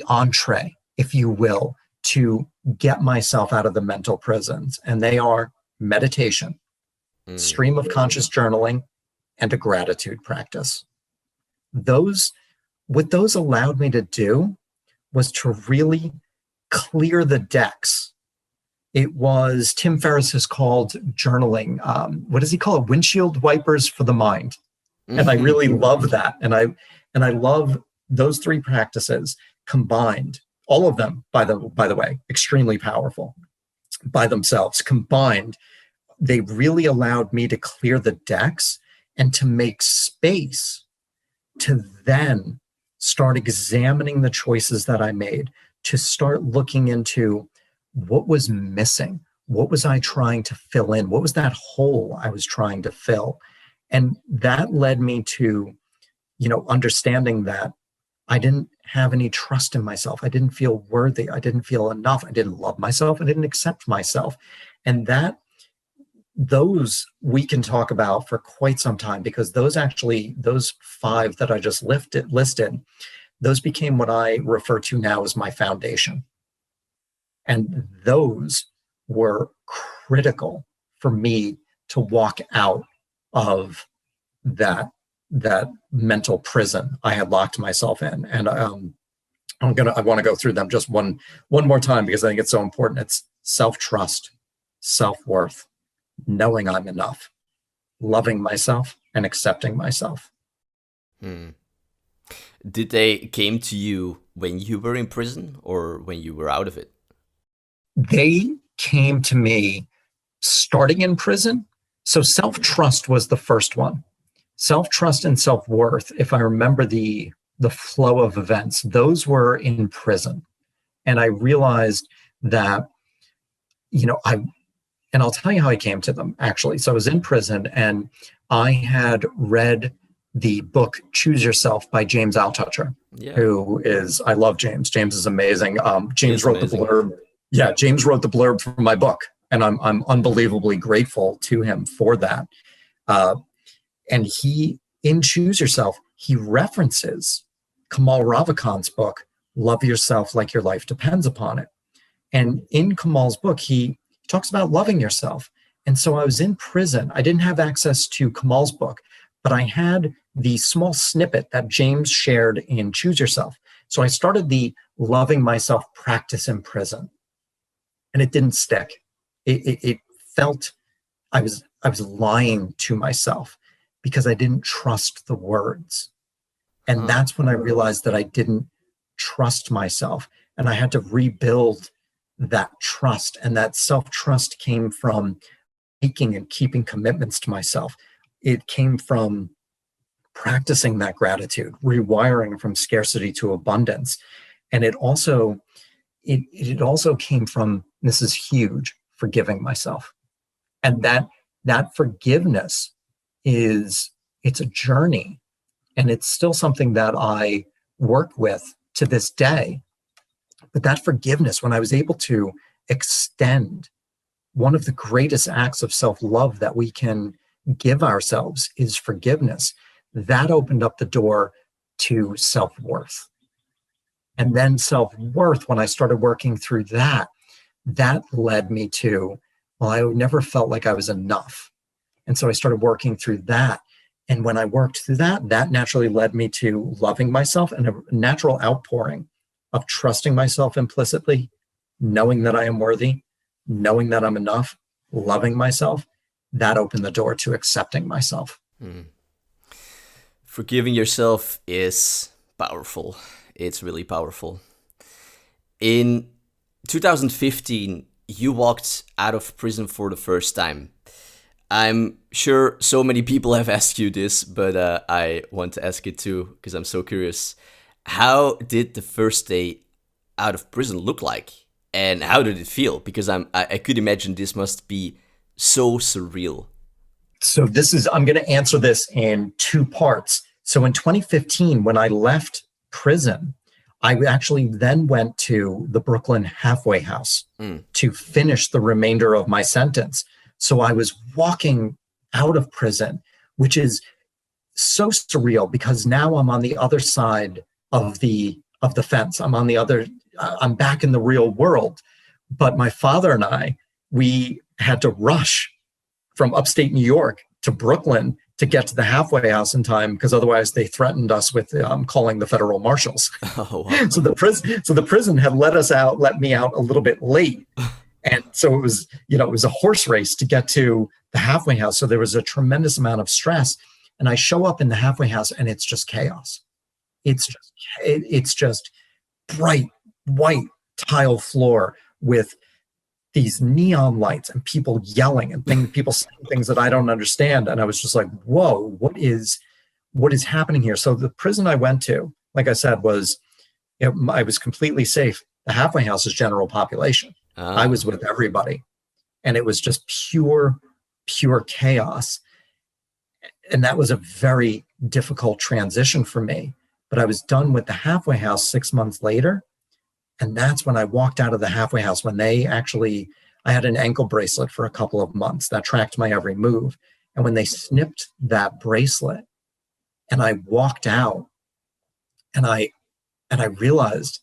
entree, if you will, to get myself out of the mental prisons. And they are meditation, stream of conscious journaling, and a gratitude practice. What those allowed me to do was to really clear the decks. It was, Tim Ferriss has called journaling, what does he call it? Windshield wipers for the mind. And I really love that. And I love those 3 practices combined, all of them, by the way, extremely powerful by themselves. Combined, they really allowed me to clear the decks and to make space to then start examining the choices that I made, to start looking into what was missing. What was I trying to fill in? What was that hole I was trying to fill? And that led me to, understanding that I didn't have any trust in myself. I didn't feel worthy. I didn't feel enough. I didn't love myself. I didn't accept myself. And those we can talk about for quite some time, because those 5 that I just listed, those became what I refer to now as my foundation. And those were critical for me to walk out of that mental prison I had locked myself in. And I want to go through them just one more time, because I think it's so important. It's self-trust, self-worth, knowing I'm enough, loving myself, and accepting myself. Did they came to you when you were in prison or when you were out of it? They came to me starting in prison. So self-trust was the first one. Self-trust and self-worth, if I remember the flow of events, those were in prison. And I realized that, and I'll tell you how I came to them, actually. So I was in prison, and I had read the book Choose Yourself by James Altucher, who is, I love James. James is amazing. James wrote the blurb. Yeah, James wrote the blurb for my book, and I'm unbelievably grateful to him for that. And he, in Choose Yourself, he references Kamal Ravikant's book, Love Yourself Like Your Life Depends Upon It. And in Kamal's book, he talks about loving yourself. And so I was in prison. I didn't have access to Kamal's book, but I had the small snippet that James shared in Choose Yourself. So I started the loving myself practice in prison, and it didn't stick. It felt I was lying to myself because I didn't trust the words. And that's when I realized that I didn't trust myself, and I had to rebuild that trust. And that self-trust came from making and keeping commitments to myself. It came from practicing that gratitude, rewiring from scarcity to abundance. And it also came from, this is huge, forgiving myself. And that forgiveness it's a journey. And it's still something that I work with to this day. But that forgiveness, when I was able to extend, one of the greatest acts of self-love that we can give ourselves is forgiveness. That opened up the door to self-worth. And then self-worth, when I started working through that led me to, well, I never felt like I was enough. And so I started working through that. And when I worked through that naturally led me to loving myself, and a natural outpouring of trusting myself implicitly, knowing that I am worthy, knowing that I'm enough, loving myself. That opened the door to accepting myself. Forgiving yourself is powerful. It's really powerful. In 2015, you walked out of prison for the first time. I'm sure so many people have asked you this, but I want to ask it too, because I'm so curious. How did the first day out of prison look like? And how did it feel? Because I could imagine this must be so surreal. So I'm going to answer this in 2 parts. So in 2015, when I left prison, I actually then went to the Brooklyn halfway house to finish the remainder of my sentence. So I was walking out of prison, which is so surreal, because now I'm on the other side of the fence. I'm back in the real world. But my father and I, we had to rush from upstate New York to Brooklyn to get to the halfway house in time, because otherwise they threatened us with calling the federal marshals. Oh, wow. So the prison had let me out a little bit late. And so it was a horse race to get to the halfway house. So there was a tremendous amount of stress. And I show up in the halfway house, and it's just chaos. It's just bright white tile floor with these neon lights and people yelling and people saying things that I don't understand. And I was just like, whoa, what is happening here? So the prison I went to, like I said, I was completely safe. The halfway house is general population. I was with everybody, and it was just pure chaos. And that was a very difficult transition for me. But I was done with the halfway house 6 months later. And that's when I walked out of the halfway house, when I had an ankle bracelet for a couple of months that tracked my every move. And when they snipped that bracelet and I walked out, and I realized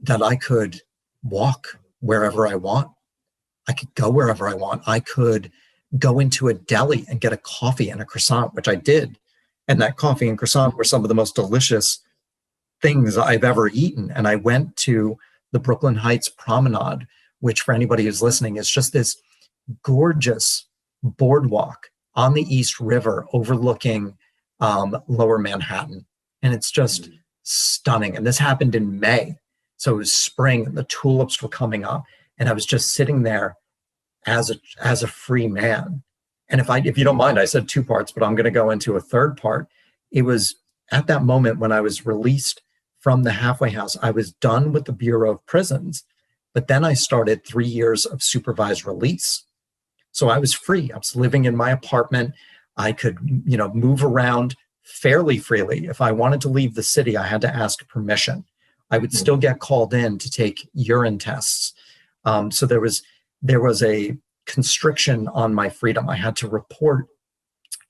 that I could walk wherever I want. I could go wherever I want. I could go into a deli and get a coffee and a croissant, which I did. And that coffee and croissant were some of the most delicious things I've ever eaten. And I went to the Brooklyn Heights Promenade, which for anybody who's listening is just this gorgeous boardwalk on the East River overlooking Lower Manhattan. And it's just stunning. And this happened in May. So it was spring and the tulips were coming up. And I was just sitting there as a free man. And if you don't mind, I said two parts, but I'm going to go into a third part. It was at that moment when I was released from the halfway house, I was done with the Bureau of Prisons, but then I started 3 years of supervised release. So I was free. I was living in my apartment. I could, move around fairly freely. If I wanted to leave the city, I had to ask permission. I would still get called in to take urine tests. So there was a constriction on my freedom. I had to report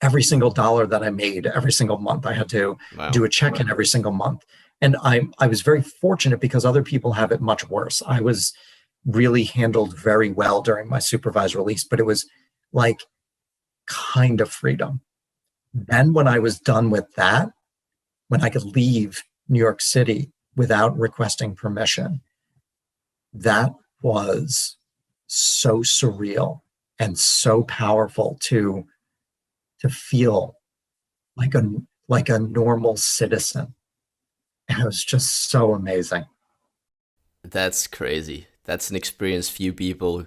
every single dollar that I made every single month. I had to do a check-in every single month. And I was very fortunate because other people have it much worse. I was really handled very well during my supervised release, but it was like kind of freedom. Then when I was done with that, when I could leave New York City without requesting permission, that was so surreal and so powerful to feel like a normal citizen. And it was just so amazing. That's crazy. That's an experience few people,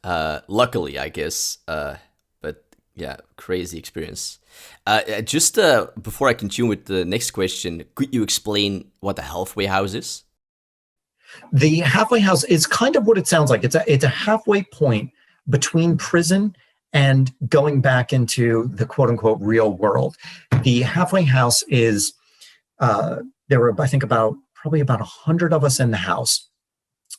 luckily, I guess, but yeah, crazy experience. Just before I continue with the next question, could you explain what the halfway house is? The halfway house is kind of what it sounds like. It's a halfway point between prison and going back into the quote unquote real world. The halfway house is, there were, I think, probably about 100 of us in the house.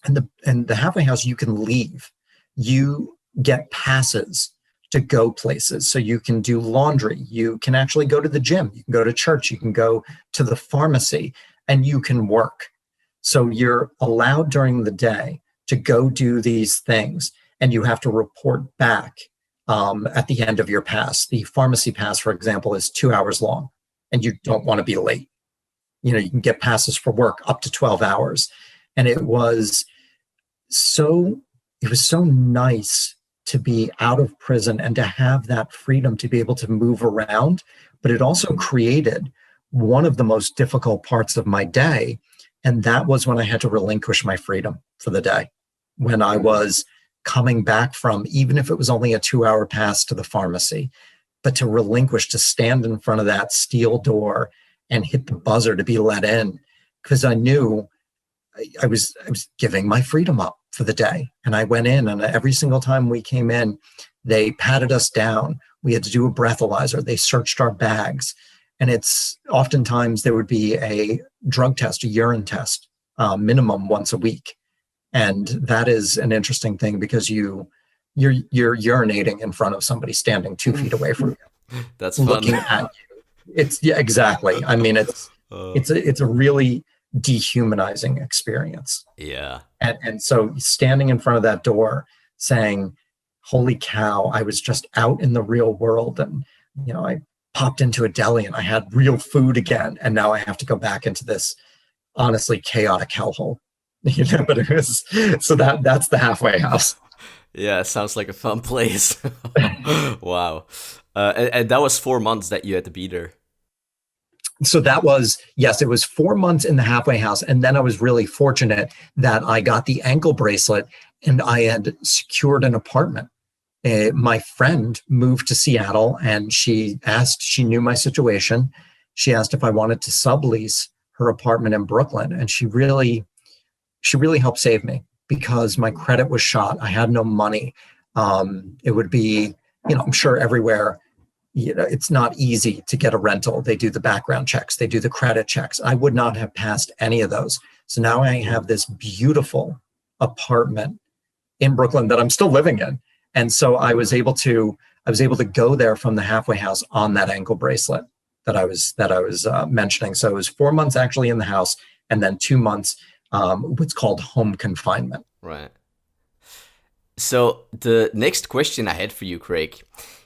And the halfway house, you can leave. You get passes to go places. So you can do laundry. You can actually go to the gym. You can go to church. You can go to the pharmacy, and you can work. So you're allowed during the day to go do these things, and you have to report back at the end of your pass. The pharmacy pass, for example, is 2 hours long, and you don't want to be late. You can get passes for work up to 12 hours. And it was so nice to be out of prison and to have that freedom to be able to move around. But it also created one of the most difficult parts of my day. And that was when I had to relinquish my freedom for the day. When I was coming back from, even if it was only a 2-hour pass to the pharmacy, but to relinquish, to stand in front of that steel door and hit the buzzer to be let in, because I knew I was giving my freedom up for the day. And I went in, and every single time we came in, they patted us down. We had to do a breathalyzer. They searched our bags. And it's oftentimes there would be a drug test, a urine test, minimum once a week. And that is an interesting thing because you're urinating in front of somebody standing 2 feet away from you. That's fun. Looking at you. Exactly. I mean, it's a really dehumanizing experience. Yeah. And so standing in front of that door saying, holy cow, I was just out in the real world. And, I popped into a deli and I had real food again. And now I have to go back into this honestly chaotic hellhole. But it was, so that's the halfway house. Yeah, it sounds like a fun place. Wow. And that was 4 months that you had to be there. So that was, yes, it was 4 months in the halfway house. And then I was really fortunate that I got the ankle bracelet and I had secured an apartment. My friend moved to Seattle and she knew my situation. She asked if I wanted to sublease her apartment in Brooklyn. And she really helped save me because my credit was shot. I had no money. It would be, I'm sure everywhere it's not easy to get a rental. They do the background checks, they do the credit checks. I would not have passed any of those. So now I have this beautiful apartment in Brooklyn that I'm still living in. And so I was able to go there from the halfway house on that ankle bracelet that I was mentioning. So it was 4 months actually in the house, and then 2 months what's called home confinement. Right. So the next question I had for you, Craig,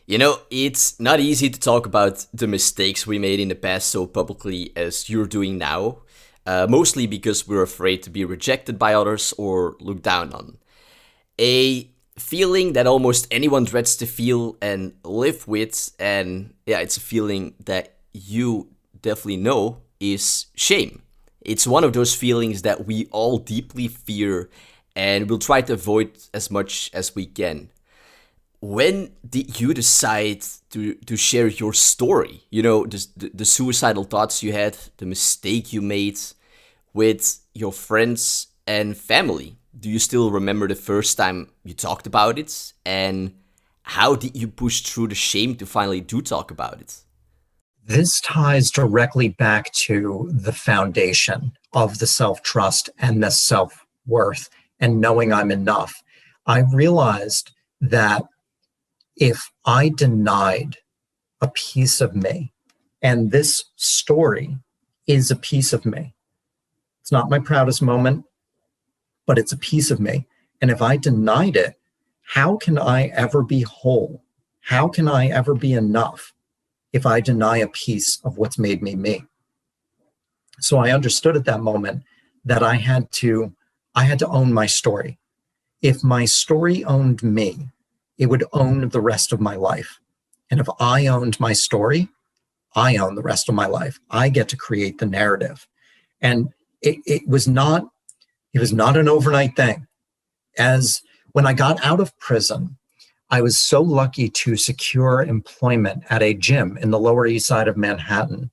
it's not easy to talk about the mistakes we made in the past so publicly as you're doing now, mostly because we're afraid to be rejected by others or looked down on. A feeling that almost anyone dreads to feel and live with, and yeah, it's a feeling that you definitely know, is shame. It's one of those feelings that we all deeply fear and we'll try to avoid as much as we can. When did you decide to share your story? The suicidal thoughts you had, the mistake you made, with your friends and family. Do you still remember the first time you talked about it? And how did you push through the shame to finally do talk about it? This ties directly back to the foundation of the self-trust and the self-worth and knowing I'm enough. I realized that if I denied a piece of me, and this story is a piece of me, it's not my proudest moment, but it's a piece of me. And if I denied it, how can I ever be whole? How can I ever be enough if I deny a piece of what's made me me? So I understood at that moment that I had to own my story. If my story owned me, it would own the rest of my life. And if I owned my story, I own the rest of my life. I get to create the narrative. And it was not an overnight thing. As when I got out of prison, I was so lucky to secure employment at a gym in the Lower East Side of Manhattan.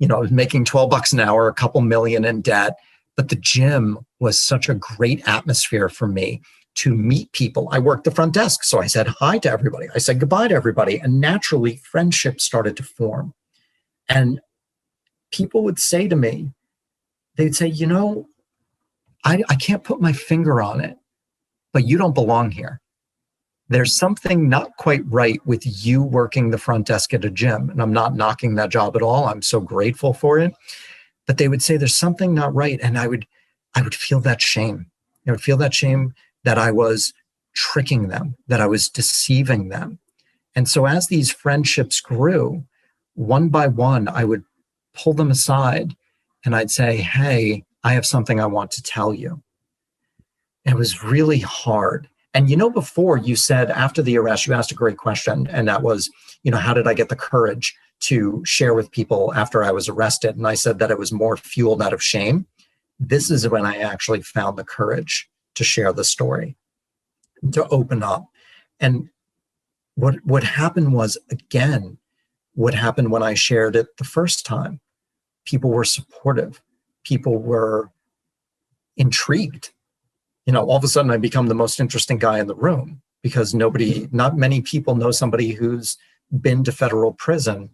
I was making $12 an hour, a couple million in debt, but the gym was such a great atmosphere for me to meet people. I worked the front desk, so I said hi to everybody. I said goodbye to everybody, and naturally friendships started to form. And people would say to me, they'd say, I can't put my finger on it, but you don't belong here. There's something not quite right with you working the front desk at a gym. And I'm not knocking that job at all. I'm so grateful for it. But they would say there's something not right. And I would feel that shame. I would feel that shame that I was tricking them, that I was deceiving them. And so as these friendships grew, one by one, I would pull them aside and I'd say, hey, I have something I want to tell you. And it was really hard. And before you said after the arrest, you asked a great question. And that was, how did I get the courage to share with people after I was arrested? And I said that it was more fueled out of shame. This is when I actually found the courage to share the story, to open up. And what happened was, again, what happened when I shared it the first time. People were supportive. People were intrigued. All of a sudden I become the most interesting guy in the room because not many people know somebody who's been to federal prison,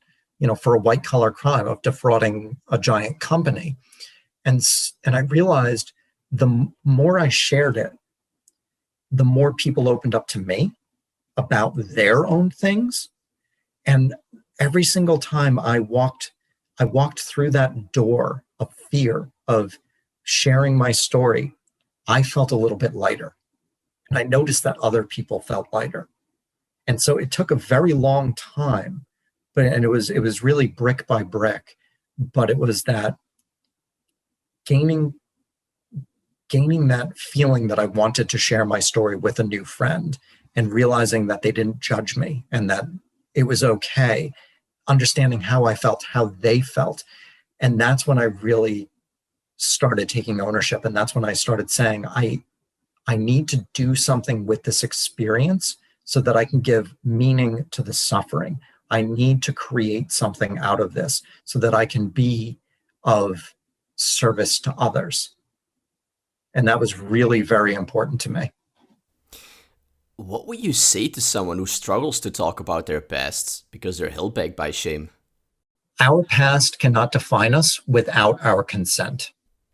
for a white collar crime of defrauding a giant company. And I realized the more I shared it, the more people opened up to me about their own things. And every single time I walked through that door of fear of sharing my story, I felt a little bit lighter. And I noticed that other people felt lighter. And so it took a very long time, and it was really brick by brick, but it was that gaining that feeling that I wanted to share my story with a new friend and realizing that they didn't judge me and that it was okay, understanding how I felt, how they felt. And that's when I really started taking ownership. And that's when I started saying, I need to do something with this experience so that I can give meaning to the suffering. I need to create something out of this so that I can be of service to others. And that was really very important to me. What would you say to someone who struggles to talk about their past because they're held back by shame? Our past cannot define us without our consent.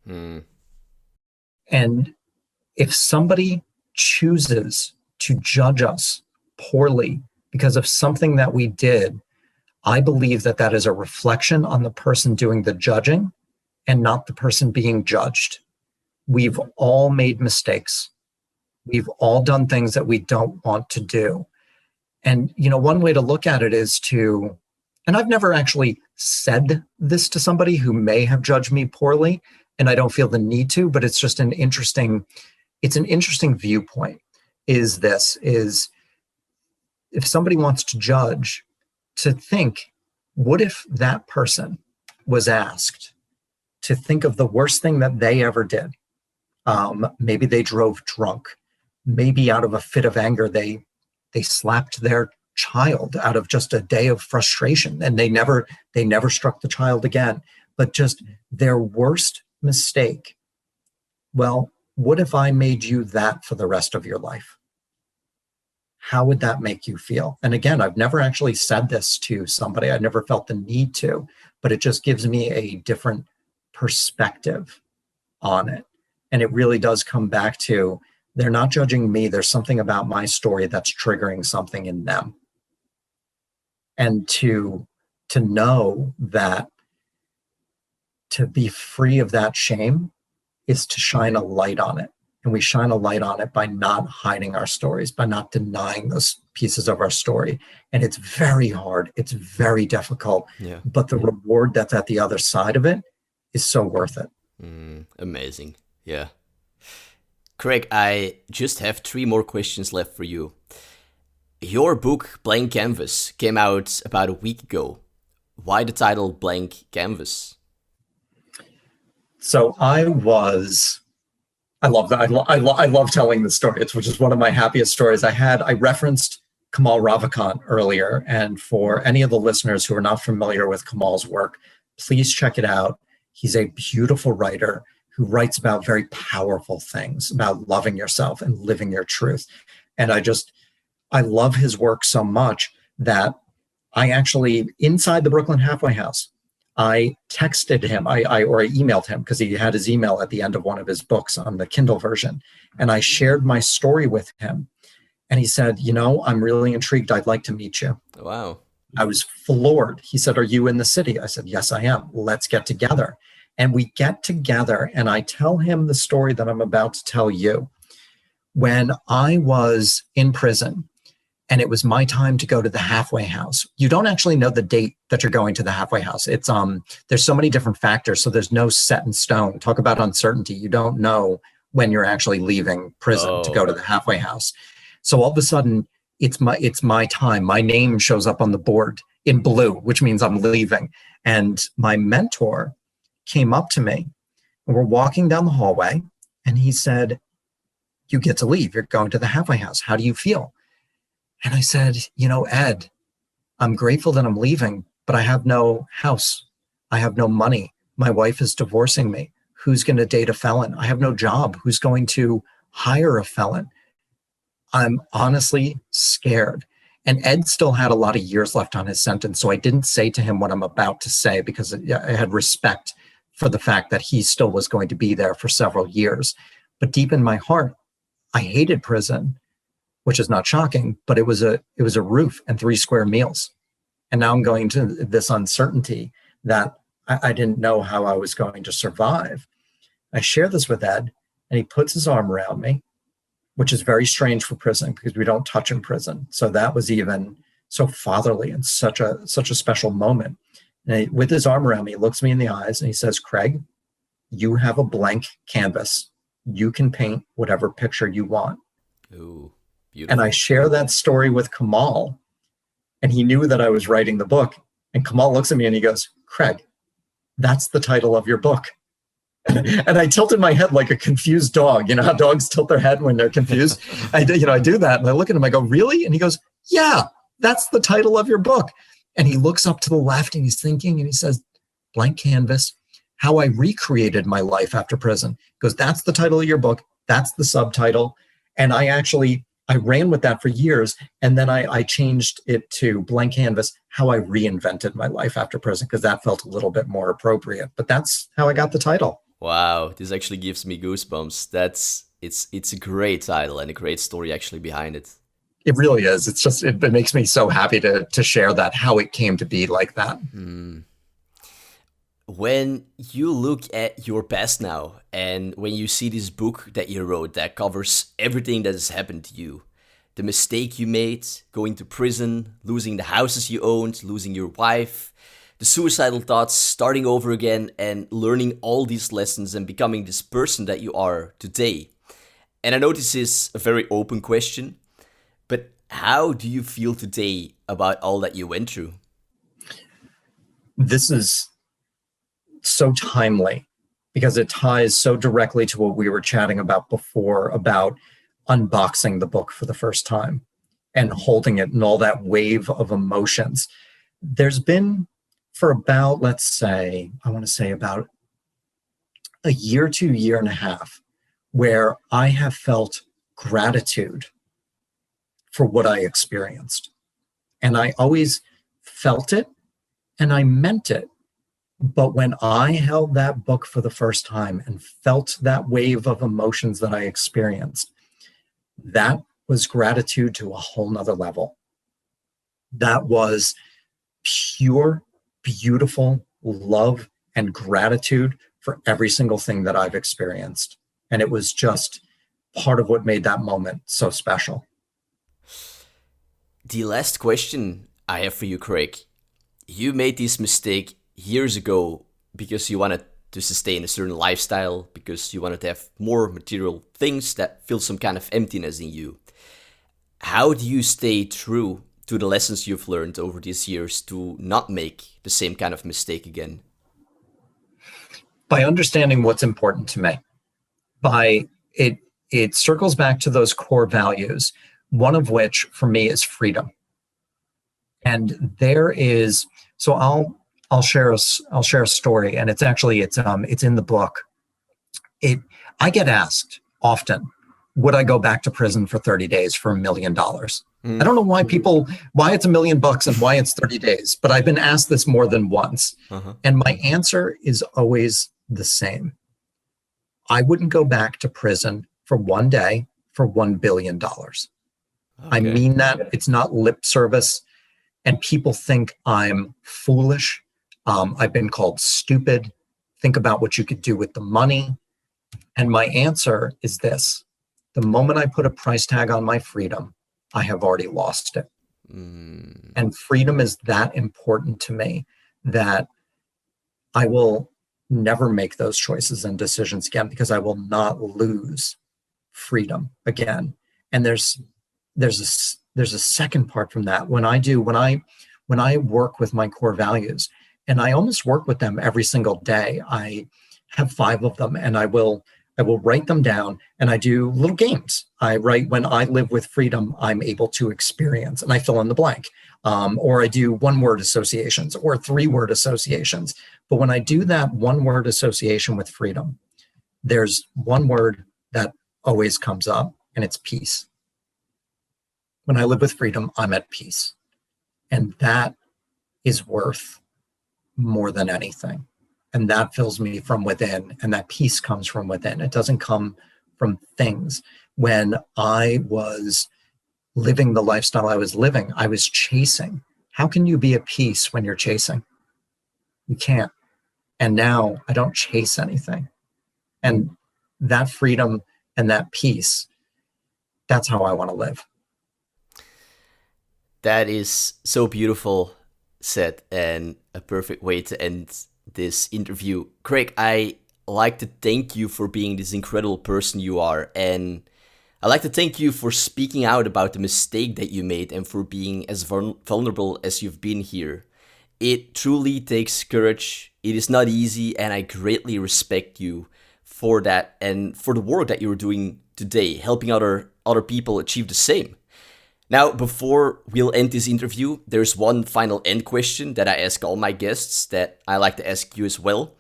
And if somebody chooses to judge us poorly because of something that we did, I believe that that is a reflection on the person doing the judging and not the person being judged. We've all made mistakes. We've all done things that we don't want to do. And, one way to look at it is and I've never actually said this to somebody who may have judged me poorly, and I don't feel the need to, but it's just an interesting viewpoint is if somebody wants to judge, to think, what if that person was asked to think of the worst thing that they ever did? Maybe they drove drunk. Maybe out of a fit of anger, they slapped their child out of just a day of frustration, and they never struck the child again, but just their worst mistake. Well, what if I made you that for the rest of your life? How would that make you feel? And again, I've never actually said this to somebody. I never felt the need to, but it just gives me a different perspective on it. And it really does come back to, they're not judging me. There's something about my story that's triggering something in them. And to know that to be free of that shame is to shine a light on it. And we shine a light on it by not hiding our stories, by not denying those pieces of our story. And it's very hard. It's very difficult. Yeah. But the reward that's at the other side of it is so worth it. Amazing. Yeah. Craig, I just have 3 more questions left for you. Your book, Blank Canvas, came out about a week ago. Why the title Blank Canvas? So I love that. I love telling the story. It's which is one of my happiest stories. I referenced Kamal Ravikant earlier, and for any of the listeners who are not familiar with Kamal's work, please check it out. He's a beautiful writer who writes about very powerful things, about loving yourself and living your truth. And I love his work so much that I actually, inside the Brooklyn Halfway House, I texted him, or I emailed him, because he had his email at the end of one of his books on the Kindle version. And I shared my story with him. And he said, I'm really intrigued. I'd like to meet you. Wow. I was floored. He said, are you in the city? I said, yes, I am. Let's get together. And we get together and I tell him the story that I'm about to tell you. When I was in prison, and it was my time to go to the halfway house. You don't actually know the date that you're going to the halfway house. It's there's so many different factors, so there's no set in stone. Talk about uncertainty. You don't know when you're actually leaving prison to go to the halfway house. So all of a sudden, it's my time. My name shows up on the board in blue, which means I'm leaving. And my mentor came up to me, and we're walking down the hallway, and he said, "You get to leave. You're going to the halfway house. How do you feel?" And I said, Ed, I'm grateful that I'm leaving, but I have no house. I have no money. My wife is divorcing me. Who's going to date a felon? I have no job. Who's going to hire a felon? I'm honestly scared. And Ed still had a lot of years left on his sentence. So I didn't say to him what I'm about to say, because I had respect for the fact that he still was going to be there for several years. But deep in my heart, I hated prison, which is not shocking, but it was a roof and 3 square meals. And now I'm going to this uncertainty that I didn't know how I was going to survive. I share this with Ed, and he puts his arm around me, which is very strange for prison because we don't touch in prison. So that was even so fatherly and such a special moment. And with his arm around me, he looks me in the eyes and he says, "Craig, you have a blank canvas. You can paint whatever picture you want." Ooh. Beautiful. And I share that story with Kamal, and he knew that I was writing the book. And Kamal looks at me and he goes, "Craig, that's the title of your book." And I tilted my head like a confused dog. You know how dogs tilt their head when they're confused? I do that. And I look at him, I go, "Really?" And he goes, "Yeah, that's the title of your book." And he looks up to the left and he's thinking, and he says, "Blank Canvas, how I recreated my life after prison." He goes, "That's the title of your book. That's the subtitle." And I actually I ran with that for years. And then I changed it to blank canvas, how I reinvented my life after prison, because that felt a little bit more appropriate. But that's how I got the title. Wow, this actually gives me goosebumps. It's a great title and a great story actually behind it. It really is. It's just, it makes me so happy to share that, how it came to be like that. When you look at your past now, and when you see this book that you wrote that covers everything that has happened to you, the mistake you made, going to prison, losing the houses you owned, losing your wife, the suicidal thoughts, starting over again, and learning all these lessons and becoming this person that you are today. And I know this is a very open question, but how do you feel today about all that you went through? This is so timely because it ties so directly to what we were chatting about before, about unboxing the book for the first time and holding it and all that wave of emotions. There's been, for about, let's say, I want to say about a year to a year and a half, where I have felt gratitude for what I experienced. And I always felt it and I meant it. But when I held that book for the first time and felt that wave of emotions that I experienced, that was gratitude to a whole nother level. That was pure, beautiful love and gratitude for every single thing that I've experienced. And it was just part of what made that moment so special. The last question I have for you, Craig. You made this mistake years ago because you wanted to sustain a certain lifestyle, because you wanted to have more material things that fill some kind of emptiness in you. How do you stay true to the lessons you've learned over these years to not make the same kind of mistake again? By understanding what's important to me. It circles back to those core values, one of which for me is freedom. And there is, so I'll share a story, and it's in the book. I get asked often, would I go back to prison for 30 days for $1 million? I don't know why it's $1 million and why it's 30 days, but I've been asked this more than once. And my answer is always the same. I wouldn't go back to prison for one day for $1 billion. Okay. I mean that. It's not lip service. And people think I'm foolish. I've been called stupid. Think about what you could do with the money. And my answer is this. The moment I put a price tag on my freedom, I have already lost it. And freedom is that important to me that I will never make those choices and decisions again, because I will not lose freedom again. And there's a second part from that. When I work with my core values, and I almost work with them every single day. I have 5 of them, and I will write them down, and I do little games. I write, when I live with freedom, I'm able to experience, and I fill in the blank. Or I do 1-word associations or 3-word associations. But when I do that 1-word association with freedom, there's one word that always comes up, and it's peace. When I live with freedom, I'm at peace. And that is worth more than anything. And that fills me from within, and that peace comes from within. It doesn't come from things. When I was living the lifestyle I was living, I was chasing. How can you be at peace when you're chasing? You can't. And now I don't chase anything. And that freedom and that peace, that's how I want to live. That is so beautiful said, and a perfect way to end this interview. Craig, I like to thank you for being this incredible person you are, and I'd like to thank you for speaking out about the mistake that you made and for being as vulnerable as you've been here. It truly takes courage. It is not easy, and I greatly respect you for that and for the work that you're doing today, helping other people achieve the same. Now, before we'll end this interview, there's one final end question that I ask all my guests that I like to ask you as well.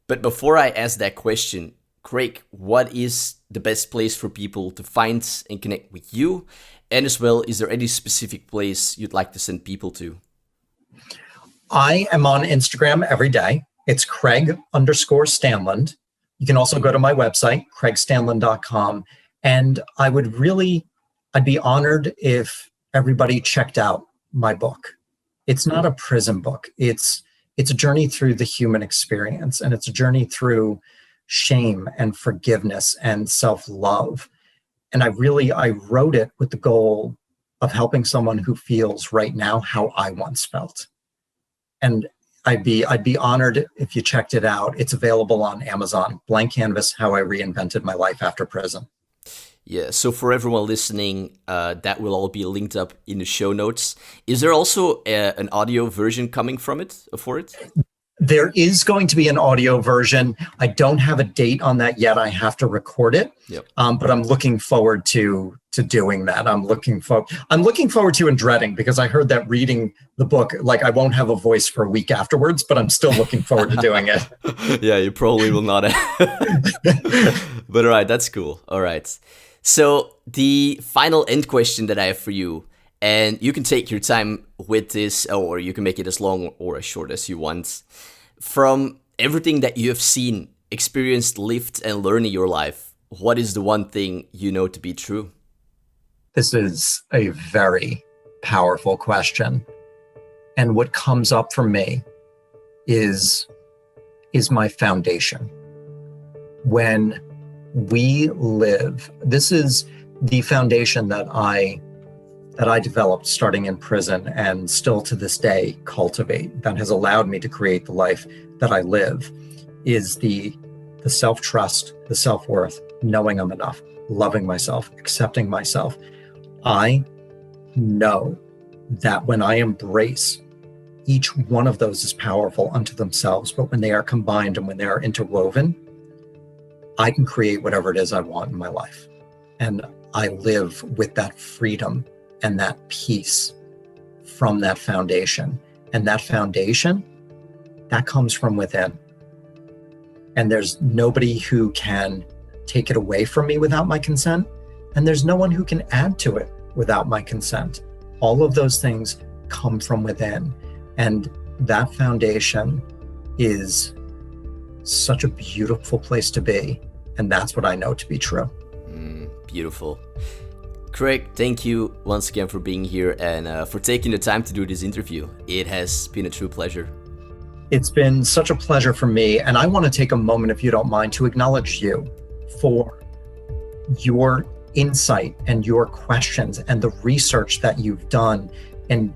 But before I ask that question, Craig, what is the best place for people to find and connect with you? And as well, is there any specific place you'd like to send people to? I am on Instagram every day. It's Craig_Stanland. You can also go to my website, craigstanland.com. And I'd be honored if everybody checked out my book. It's not a prison book. It's a journey through the human experience, and it's a journey through shame and forgiveness and self-love. And I wrote it with the goal of helping someone who feels right now how I once felt. And I'd be honored if you checked it out. It's available on Amazon. Blank Canvas: How I Reinvented My Life After Prison. Yeah, so for everyone listening, that will all be linked up in the show notes. Is there also an audio version coming for it? There is going to be an audio version. I don't have a date on that yet. I have to record it. Yep. But I'm looking forward to doing that. I'm looking forward to and dreading, because I heard that reading the book, like, I won't have a voice for a week afterwards, but I'm still looking forward to doing it. Yeah, you probably will not. But all right, that's cool. All right. So the final end question that I have for you, and you can take your time with this, or you can make it as long or as short as you want. From everything that you have seen, experienced, lived, and learned in your life, what is the one thing you know to be true? This is a very powerful question. And what comes up for me is my foundation. When we live, this is the foundation that I developed starting in prison, and still to this day cultivate, that has allowed me to create the life that I live, is the self-trust, the self-worth, knowing I'm enough, loving myself, accepting myself. I know that when I embrace, each one of those is powerful unto themselves, but when they are combined and when they are interwoven, I can create whatever it is I want in my life. And I live with that freedom and that peace from that foundation. And that foundation, that comes from within. And there's nobody who can take it away from me without my consent. And there's no one who can add to it without my consent. All of those things come from within. And that foundation is such a beautiful place to be. And that's what I know to be true. Beautiful. Craig, thank you once again for being here and for taking the time to do this interview. It has been a true pleasure. It's been such a pleasure for me. And I want to take a moment, if you don't mind, to acknowledge you for your insight and your questions and the research that you've done in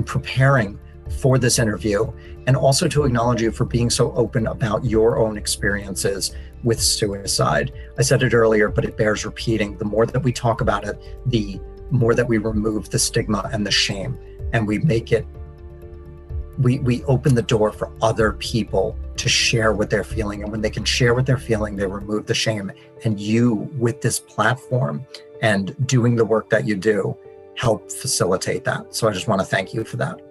preparing for this interview, and also to acknowledge you for being so open about your own experiences with suicide. I said it earlier, but it bears repeating. The more that we talk about it, the more that we remove the stigma and the shame, and we make it, we open the door for other people to share what they're feeling. And when they can share what they're feeling, they remove the shame. And you, with this platform and doing the work that you do, help facilitate that. So I just want to thank you for that.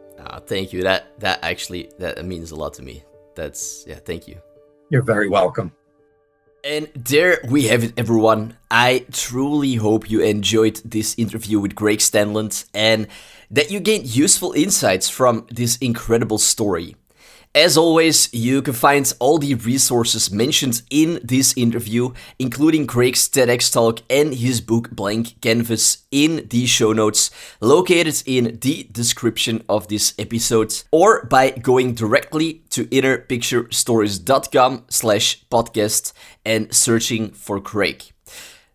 Thank you. That means a lot to me. Thank you. You're very welcome. And there we have it, everyone. I truly hope you enjoyed this interview with Craig Stanland and that you gained useful insights from this incredible story. As always, you can find all the resources mentioned in this interview, including Craig's TEDx talk and his book Blank Canvas, in the show notes located in the description of this episode, or by going directly to innerpicturestories.com/podcast and searching for Craig.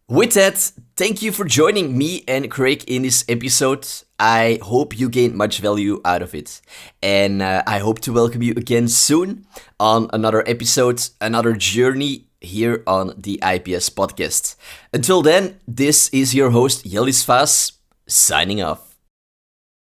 With that, thank you for joining me and Craig in this episode. I hope you gained much value out of it. And I hope to welcome you again soon on another episode, another journey here on the IPS Podcast. Until then, this is your host, Jellis Vaas, signing off.